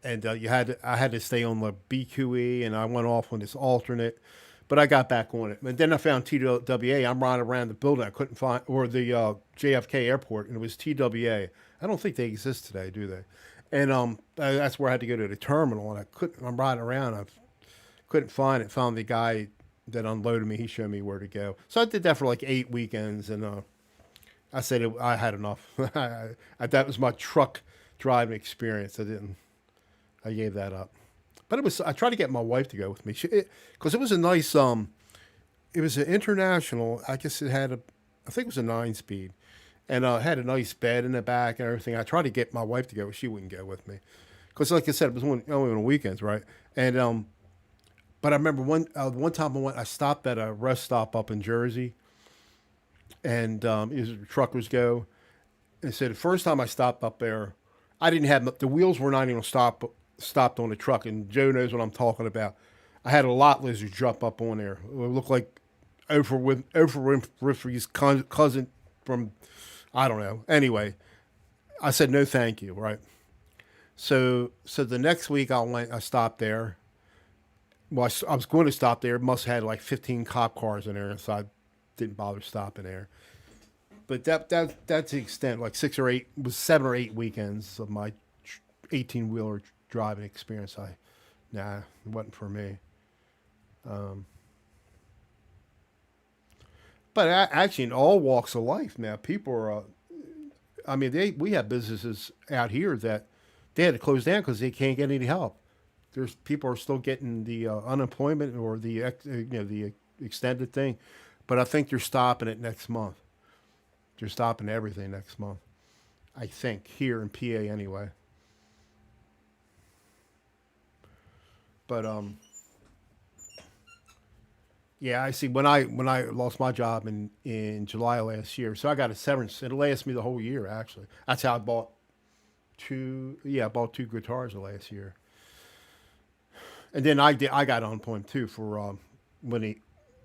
Speaker 1: And I had to stay on the BQE, and I went off on this alternate, but I got back on it. And then I found TWA. I'm riding around the building. I couldn't find, or the JFK airport, and it was TWA. I don't think they exist today, do they? And that's where I had to go to the terminal, and I couldn't. I'm riding around. I couldn't find it. Found the guy that unloaded me. He showed me where to go. So I did that for like 8 weekends, and I said I had enough. That was my truck driving experience. I gave that up. But I tried to get my wife to go with me because it was a nice it was an international. I guess I think it was a 9 speed, and it had a nice bed in the back and everything. I tried to get my wife to go, but she wouldn't go with me because, like I said, it was only on the weekends, right? And but I remember one time I stopped at a rest stop up in Jersey, and it was truckers go. And so the first time I stopped up there, I didn't have the wheels were not even stopped on the truck, and Joe knows what I'm talking about. I had a lot lizard jump up on there. It looked like Oprah Winfrey's cousin from, I don't know. Anyway, I said no, thank you. Right. So the next week I stopped there. Well, I was going to stop there. It must have had like 15 cop cars in there, so I didn't bother stopping there. But that's the extent. Like 7 or 8 weekends of my 18-wheeler driving experience. It wasn't for me. But actually, in all walks of life now, people are. I mean, we have businesses out here that they had to close down because they can't get any help. There's people are still getting the unemployment or the extended thing, but I think they're stopping it next month. They're stopping everything next month. I think here in PA anyway. But yeah, I see. When I lost my job in July last year, so I got a severance. It lasted me the whole year actually. That's how I bought two. Yeah, I bought two guitars the last year. And then I got unemployment too for when he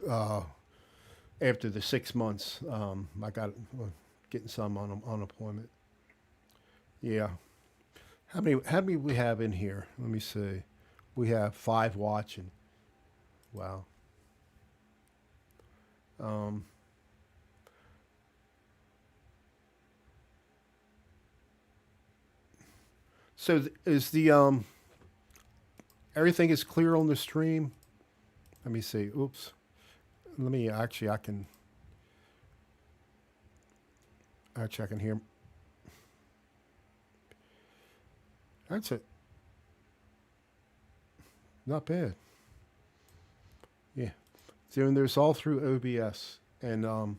Speaker 1: after the 6 months I got getting some unemployment. Yeah. How many we have in here? Let me see. We have 5 watching. Wow. Um, is the everything is clear on the stream? Let me see. Oops. Let me actually I can hear. That's it. Not bad. Yeah. So and there's all through OBS and going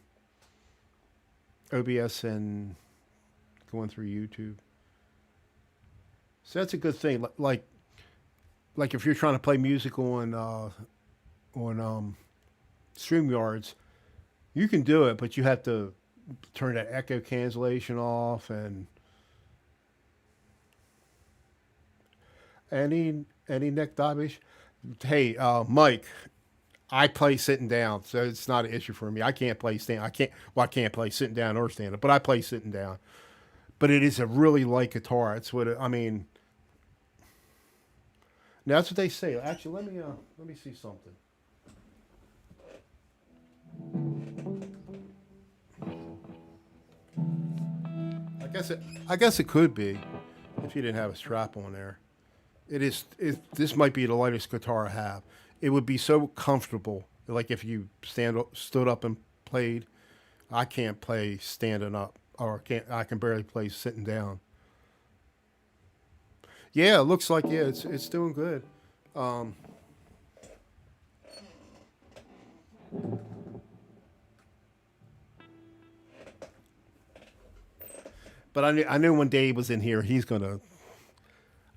Speaker 1: through YouTube. So that's a good thing. Like if you're trying to play music on StreamYards, you can do it, but you have to turn that echo cancellation off and any neck dive. Hey, Mike, I play sitting down, so it's not an issue for me. I can't play stand. I can't play sitting down or stand up, but I play sitting down. But it is a really light guitar. It's what I mean. Now, that's what they say. Actually, let me see something. I guess it could be if you didn't have a strap on there. It is. This might be the lightest guitar I have. It would be so comfortable. Like if you stood up and played. I can't play standing up, or can't. I can barely play sitting down. Yeah, it looks like it's doing good. Um, but I knew when Dave was in here, he's gonna.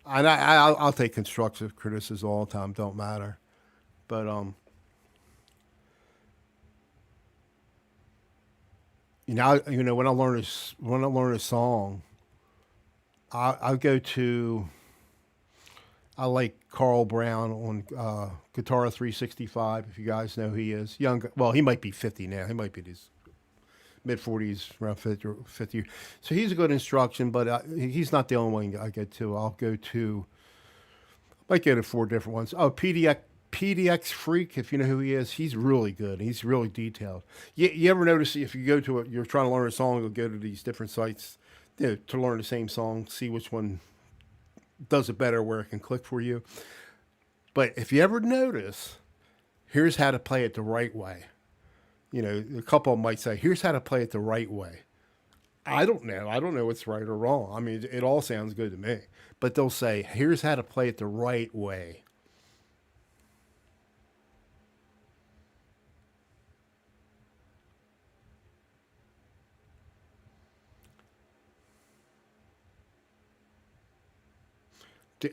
Speaker 1: And I'll take constructive criticism all the time. Don't matter. But when I learn a song, I go to I like Carl Brown on Guitar 365. If you guys know who he is, young. Well, he might be 50 now. He might be in his mid 40s, around 50. 50. So he's a good instruction, but he's not the only one I go to. Might go to four different ones. Oh, PDX Freak, if you know who he is, he's really good. He's really detailed. You ever notice if you go to you're trying to learn a song, you'll go to these different sites, to learn the same song, see which one does it better, where it can click for you. But if you ever notice, here's how to play it the right way. A couple of them might say, here's how to play it the right way. I don't know. I don't know what's right or wrong. I mean, it all sounds good to me. But they'll say, here's how to play it the right way.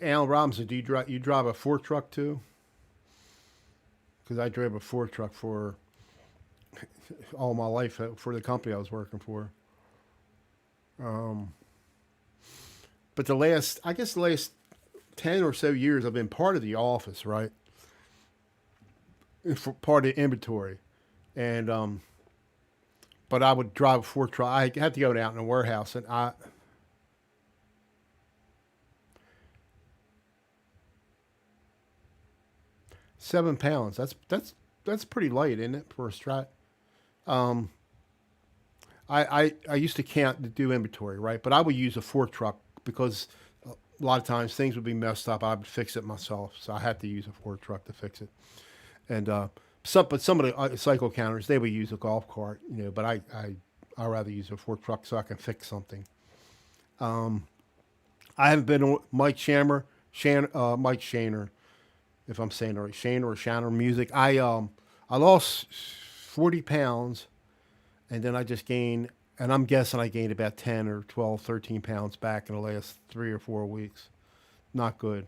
Speaker 1: Alan Robinson, do you drive a fork truck too? Because I drove a fork truck for all my life for the company I was working for. Um, but I guess the last 10 or so years, I've been part of the office, right? For part of the inventory, and but I would drive a fork truck. I had to go out in a warehouse, and 7 pounds. That's pretty light, isn't it, for a strat? Um, I used to count to do inventory, right? But I would use a fork truck because a lot of times things would be messed up. I would fix it myself, so I had to use a fork truck to fix it. And some of the cycle counters they would use a golf cart, But I rather use a fork truck so I can fix something. Um, I haven't been on Mike Shaner, if I'm saying it right, Shaner or Shanner music. I lost 40 pounds, and then I just gained, and I'm guessing I gained about 10 or 12, 13 pounds back in the last 3 or 4 weeks. Not good.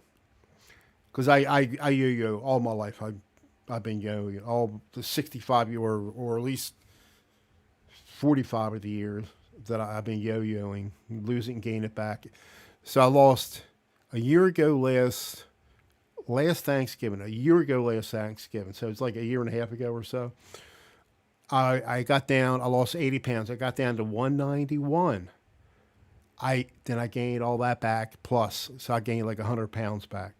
Speaker 1: Because I yo-yo all my life. I've been yo-yo all the 65 year or at least 45 of the years that I've been yo-yoing, lose it and gain it back. So I lost a year ago last Thanksgiving, a year ago last Thanksgiving. So it's like a year and a half ago or so. I got down. I lost 80 pounds. I got down to 191. I gained all that back plus, so I gained like 100 pounds back.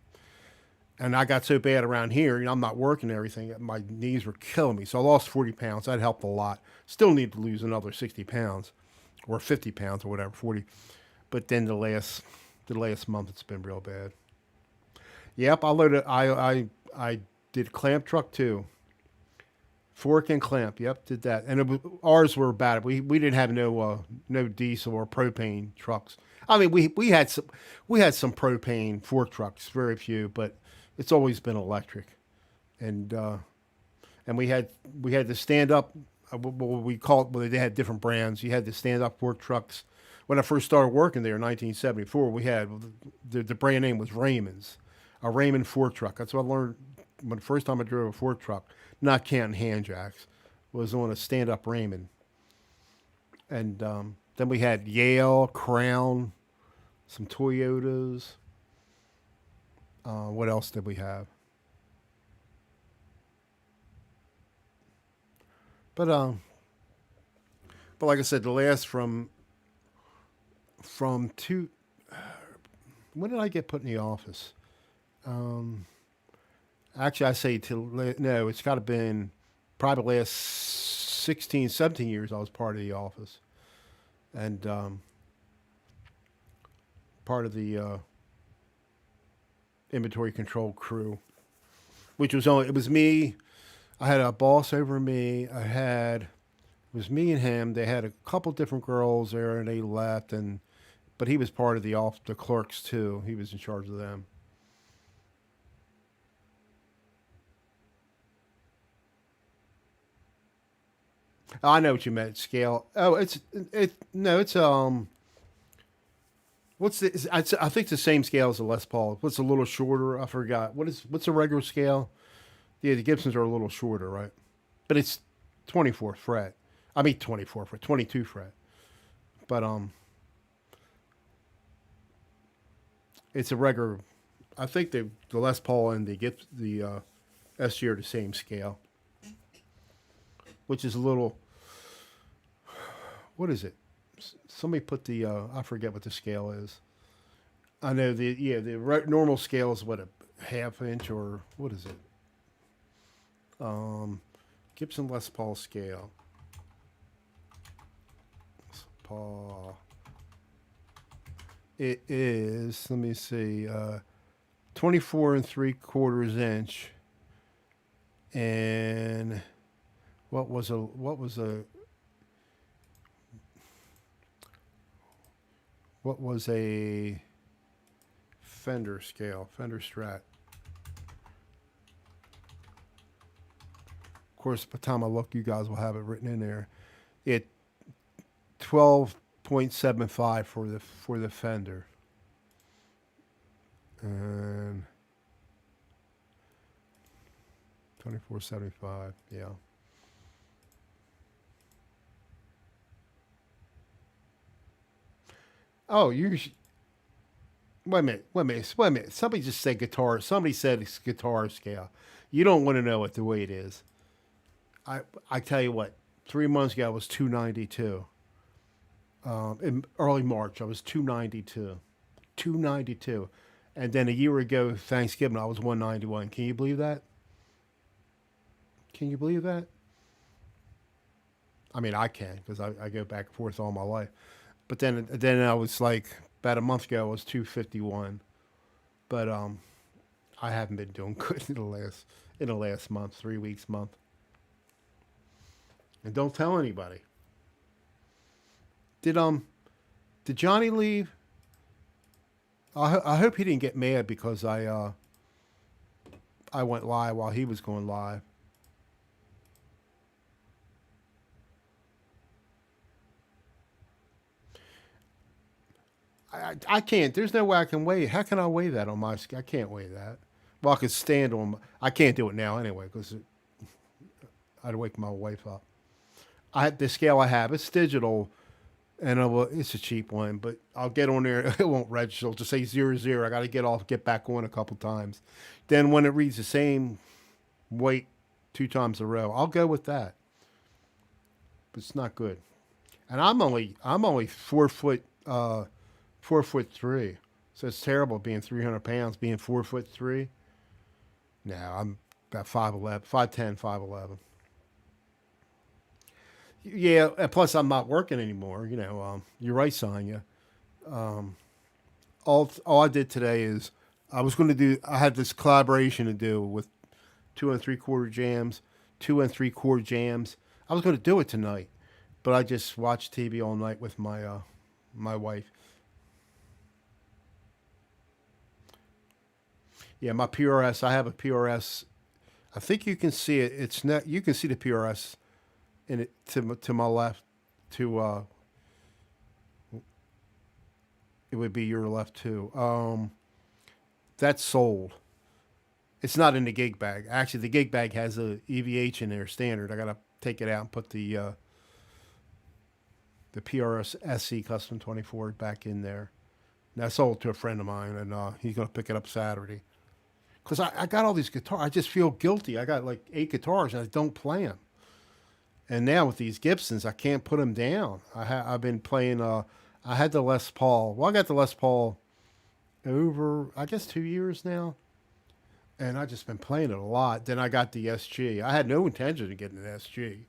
Speaker 1: And I got so bad around here, I'm not working and everything. My knees were killing me, so I lost 40 pounds. That helped a lot. Still need to lose another 60 pounds, or 50 pounds, or whatever, 40. But then the last month, it's been real bad. Yep, I loaded. I did clamp truck too. Fork and clamp. Yep, did that. And ours were bad. We didn't have no diesel or propane trucks. I mean, we had some propane fork trucks, very few, but it's always been electric. And we had the stand up. What we call it. Well, they had different brands. You had the stand up fork trucks. When I first started working there in 1974, we had the brand name was Raymond's, a Raymond fork truck. That's what I learned when the first time I drove a fork truck, not counting hand jacks, was on a stand up Raymond. And then we had Yale, Crown, some Toyotas. What else did we have? But like I said, the last from two. When did I get put in the office? Um, Actually, I say no. It's got to been probably last 16, 17 years. I was part of the office and part of the inventory control crew, which was only it was me. I had a boss over me. I had it was me and him. They had a couple different girls there, and they left. And but he was part of the clerks too. He was in charge of them. I know what you meant. Scale. Oh, it. No, it's What's the? I think the same scale as the Les Paul. What's a little shorter? I forgot. What's a regular scale? Yeah, the Gibsons are a little shorter, right? But it's 24 fret. I mean 24 fret, 22 fret. But it's a regular. I think the Les Paul and the SG are the same scale, which is a little. What is it? Somebody put the. I forget what the scale is. I know the normal scale is what, a half inch, or what is it? Um, Gibson Les Paul scale. Les Paul. It is. Let me see. 24 3/4 inch, and what was a Fender scale, Fender Strat. Of course, by the time I look, you guys will have it written in there. It 12.75 for the Fender, and 24.75. Yeah. Oh, wait a minute. Wait a minute. Wait a minute. Somebody just said guitar. Somebody said it's guitar scale. You don't want to know it the way it is. I tell you what. 3 months ago I was 292. In early March I was 292. 292. And then a year ago Thanksgiving I was 191. Can you believe that? Can you believe that? I mean I can because I go back and forth all my life. But then I was like about a month ago I was 251. But I haven't been doing good in the last month, 3 weeks month. And don't tell anybody. Did did Johnny leave? I hope he didn't get mad because I went live while he was going live. I can't. There's no way I can weigh. How can I weigh that on my? I can't weigh that. Well, I could stand on. I can't do it now anyway because I'd wake my wife up. The scale I have. It's digital, and it's a cheap one, but I'll get on there. It won't register. It'll just say 00. I got to get back on a couple times. Then when it reads the same weight 2 times in a row, I'll go with that. But it's not good. And I'm only 4 foot 4'3", so it's terrible being 300 pounds, being 4'3". No, I'm about 5'11", 5'10", 5'11". Yeah, and plus I'm not working anymore. You're right, Sonya. Um, all I did today is I was going to do. I had this collaboration to do with 2 3/4 jams, 2 3/4 jams. I was going to do it tonight, but I just watched TV all night with my wife. Yeah, my PRS. I have a PRS. I think you can see it. It's not. You can see the PRS in it to my left. To it would be your left too. That's sold. It's not in the gig bag. Actually, the gig bag has a EVH in there standard. I gotta take it out and put the PRS SC Custom 24 back in there. And I sold it to a friend of mine, and he's gonna pick it up Saturday. Cause I got all these guitars. I just feel guilty. I got like 8 guitars and I don't play them. And now with these Gibsons, I can't put them down. I've been playing. I had the Les Paul. Well, I got the Les Paul over I guess 2 years now. and I just been playing it a lot. Then I got the SG. I had no intention of getting an SG,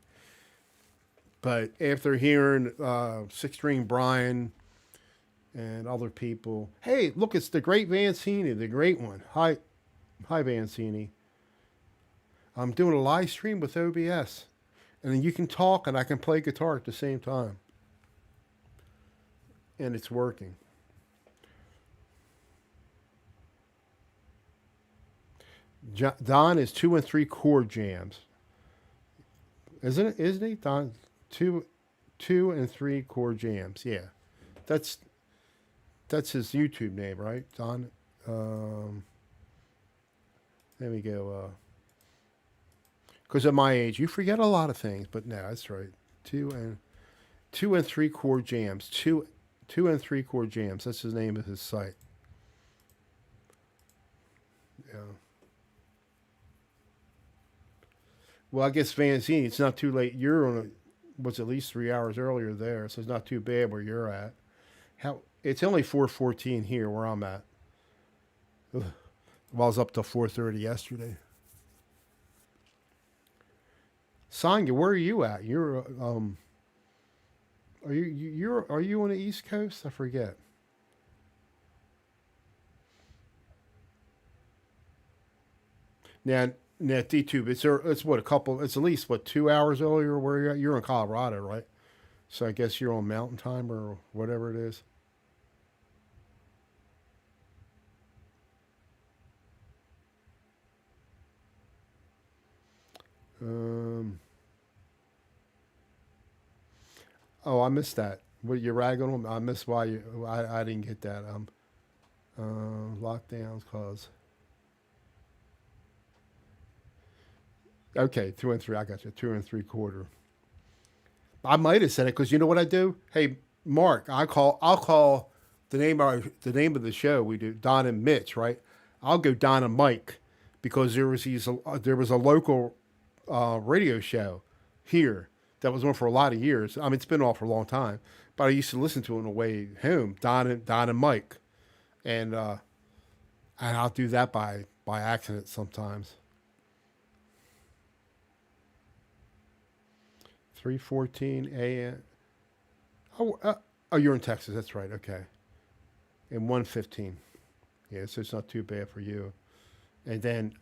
Speaker 1: but after hearing Six String Brian and other people, hey, look, it's the great Vancini, the great one. Hi, Vancini. I'm doing a live stream with OBS, and then you can talk and I can play guitar at the same time, and it's working. Don is 2 and 3 chord jams, isn't it? Isn't he, Don? Two and 3 chord jams. Yeah, that's his YouTube name, right, Don? There we go. Because at my age, you forget a lot of things, but no, that's right. 2 and 3 chord jams. Two and 3 chord jams. That's the name of his site. Yeah. Well, I guess Vancini, it's not too late. You're on was at least 3 hours earlier there, so it's not too bad where you're at. It's only 4:14 here where I'm at. Ugh. Well, I was up till 4:30 yesterday. Sonya, where are you at? You're are you on the East Coast? I forget. Now D-Tube, it's what, it's at least what, 2 hours earlier where you're at? You're in Colorado, right? So I guess you're on Mountain Time or whatever it is. Oh, I missed that. What, you ragging on? I missed why you. I didn't get that. Lockdowns cause. Okay, 2 and 3. I got you. 2 and 3 quarter. I might have said it because you know what I do. Hey, Mark, I'll call the name of the show we do. Don and Mitch, right? I'll go Don and Mike because there was a local radio show here that was on for a lot of years. I mean, it's been on for a long time, but I used to listen to it on the way home. Don and Mike, and I'll do that by accident sometimes. 3:14 a.m. Oh, you're in Texas. That's right. Okay. And 1:15. Yeah, so it's not too bad for you. And then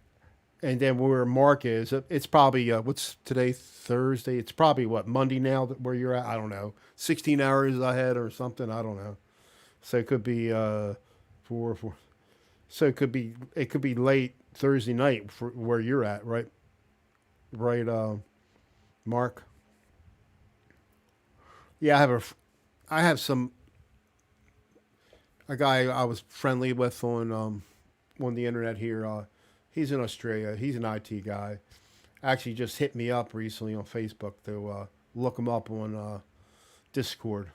Speaker 1: where Mark is, it's probably what's today, Thursday. It's probably what, Monday now where you're at. I don't know, 16 hours ahead or something. I don't know. So it could be four. So it could be late Thursday night for where you're at, right? Right, Mark. Yeah, I have a guy I was friendly with on the internet here. He's in Australia. He's an IT guy. Actually, just hit me up recently on Facebook to look him up on Discord.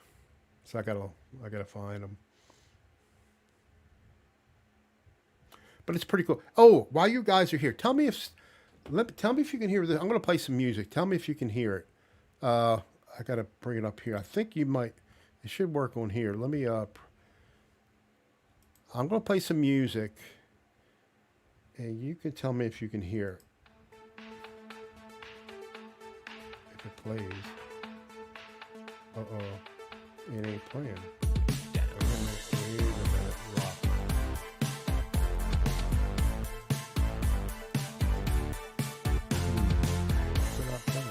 Speaker 1: So I gotta find him. But it's pretty cool. Oh, while you guys are here, tell me if you can hear this. I'm gonna play some music. Tell me if you can hear it. I gotta bring it up here. I think you might. It should work on here. Let me. I'm gonna play some music, and you can tell me if you can hear it. If it plays. It ain't playing. Wait a minute. Rock. It's not playing.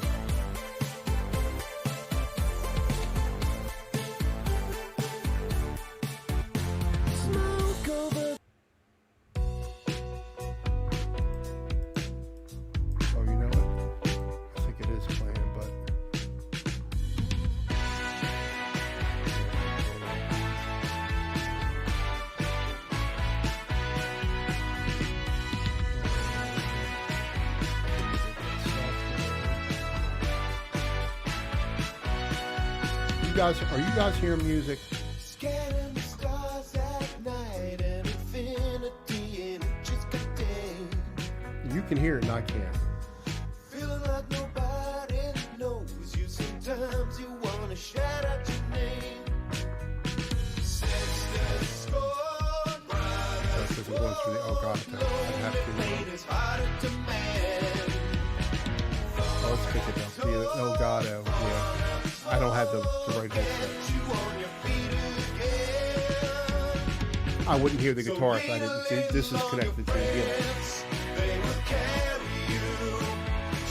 Speaker 1: Are you guys hearing music? Scanning the stars at night and infinity and it just contained. You can hear it and I can't. Feeling like nobody knows you. Sometimes you wanna shout out your name. That's because it was through the Elgato. I'd have to. Oh, let's pick it up. The Elgato. Yeah, I don't have the right headset. I wouldn't hear the guitar if I didn't. This is connected to the Helix.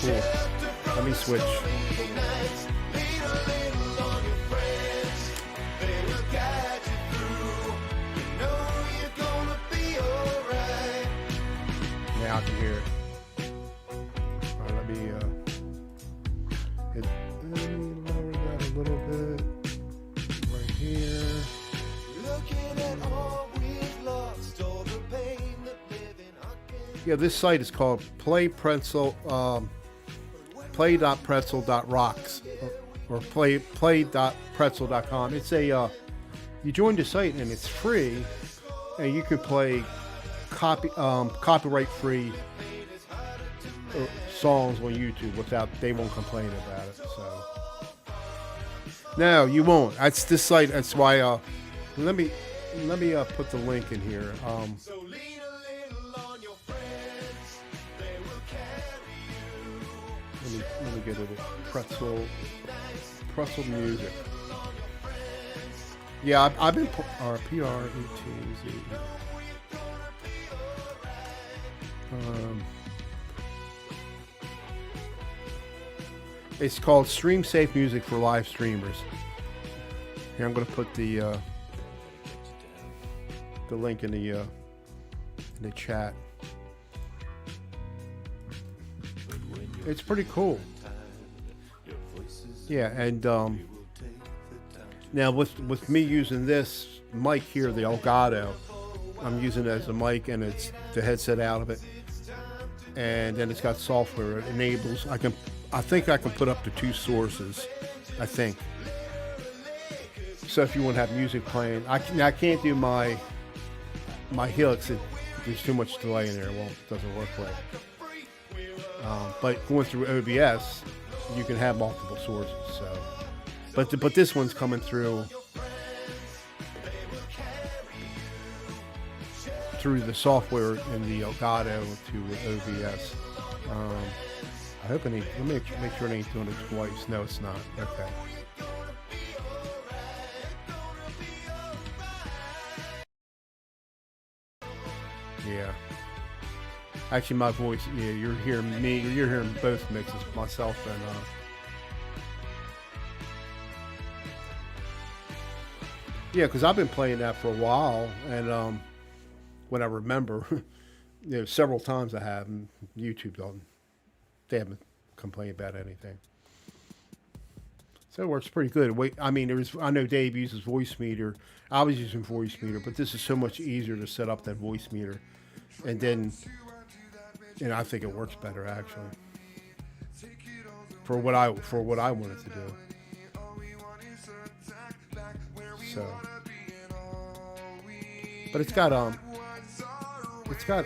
Speaker 1: Cool. Let me switch. Now I can hear it. All right, let me lower that a little bit. Right here. Yeah, this site is called play.pretzel.rocks or play.pretzel.com. It's a you join the site and it's free, and you can play copyright free songs on YouTube without they won't complain about it. So no, you won't. That's this site. That's why. Let me put the link in here. Let me get it. Pretzel music. Yeah, I've been PRETZ. It's called Stream Safe Music for Live Streamers. Here, I'm going to put the link in the chat. It's pretty cool. Yeah, and now with me using this mic here, the Elgato, I'm using it as a mic, and it's the headset out of it, and then it's got software. It enables. I think I can put up to 2 sources. I think. So if you want to have music playing, I can't do my Helix. There's too much delay in there. Well, it doesn't work right. But going through OBS, you can have multiple sources. So, but this one's coming through the software in the Elgato to OBS. I hope let me make sure it ain't doing it twice. No, it's not. Okay. Yeah. Actually, my voice, yeah, you're hearing me, you're hearing both mixes, myself and, yeah, because I've been playing that for a while, and, when I remember, several times I have, and YouTube they haven't complained about anything. So it works pretty good. I know Dave uses Voice Meter. I was using Voice Meter, but this is so much easier to set up than Voice Meter. And then, I think it works better actually for what I wanted to do. So, but it's got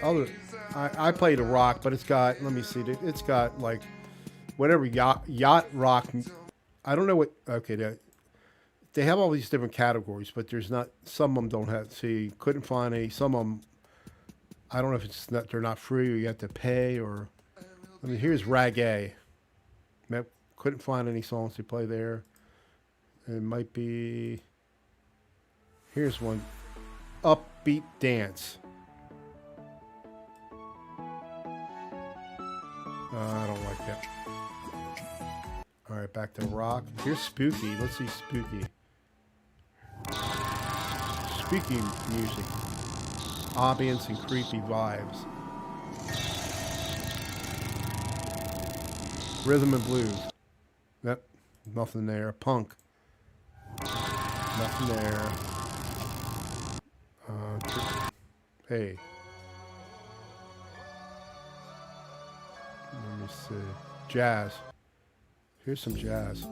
Speaker 1: other. I played a rock, but it's got. Let me see. It's got like whatever yacht rock. I don't know what. Okay, they have all these different categories, but there's not. Some of them don't have. See, couldn't find any. Some of them. I don't know if it's not. They're not free, or you have to pay, or. I mean, here's reggae. Couldn't find any songs to play there. It might be. Here's one. Upbeat dance. I don't like that. All right, back to rock. Here's spooky. Let's see spooky. Spooky music. Ambience and creepy vibes. Rhythm and blues. Yep, nothing there. Punk. Nothing there. Hey. Let me see. Jazz. Here's some jazz.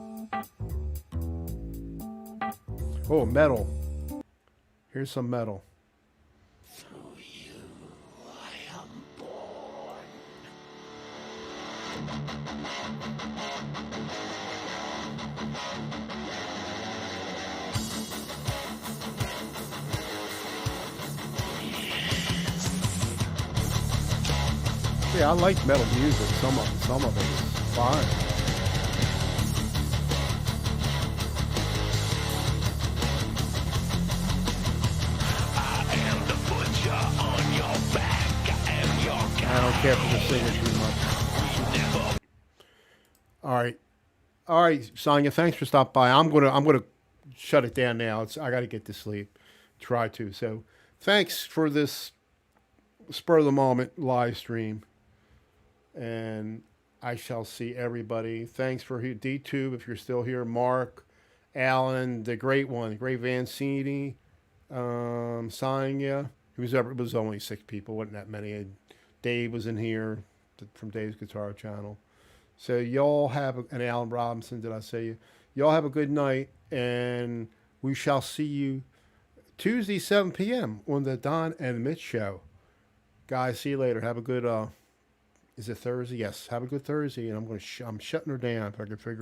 Speaker 1: Oh, metal. Here's some metal.
Speaker 2: Through you, I am born.
Speaker 1: Yeah, I like metal music. Some of it is fine.
Speaker 2: I am the butcher on your back. I am your
Speaker 1: I don't care for the singer too much. All right, Sonya. Thanks for stopping by. I'm gonna shut it down now. I got to get to sleep. Try to. So, thanks for this spur of the moment live stream, and I shall see everybody. Thanks for DTube if you're still here. Mark, Alan, the great one, great Vancini, Sonya. It was only 6 people, wasn't that many. Dave was in here from Dave's Guitar Channel. So y'all and Alan Robinson, did I say you? Y'all have a good night, and we shall see you Tuesday 7 p.m. on the Don and Mitch show. Guys, see you later. Have a good. Is it Thursday? Yes. Have a good Thursday, and I'm shutting her down if I can figure.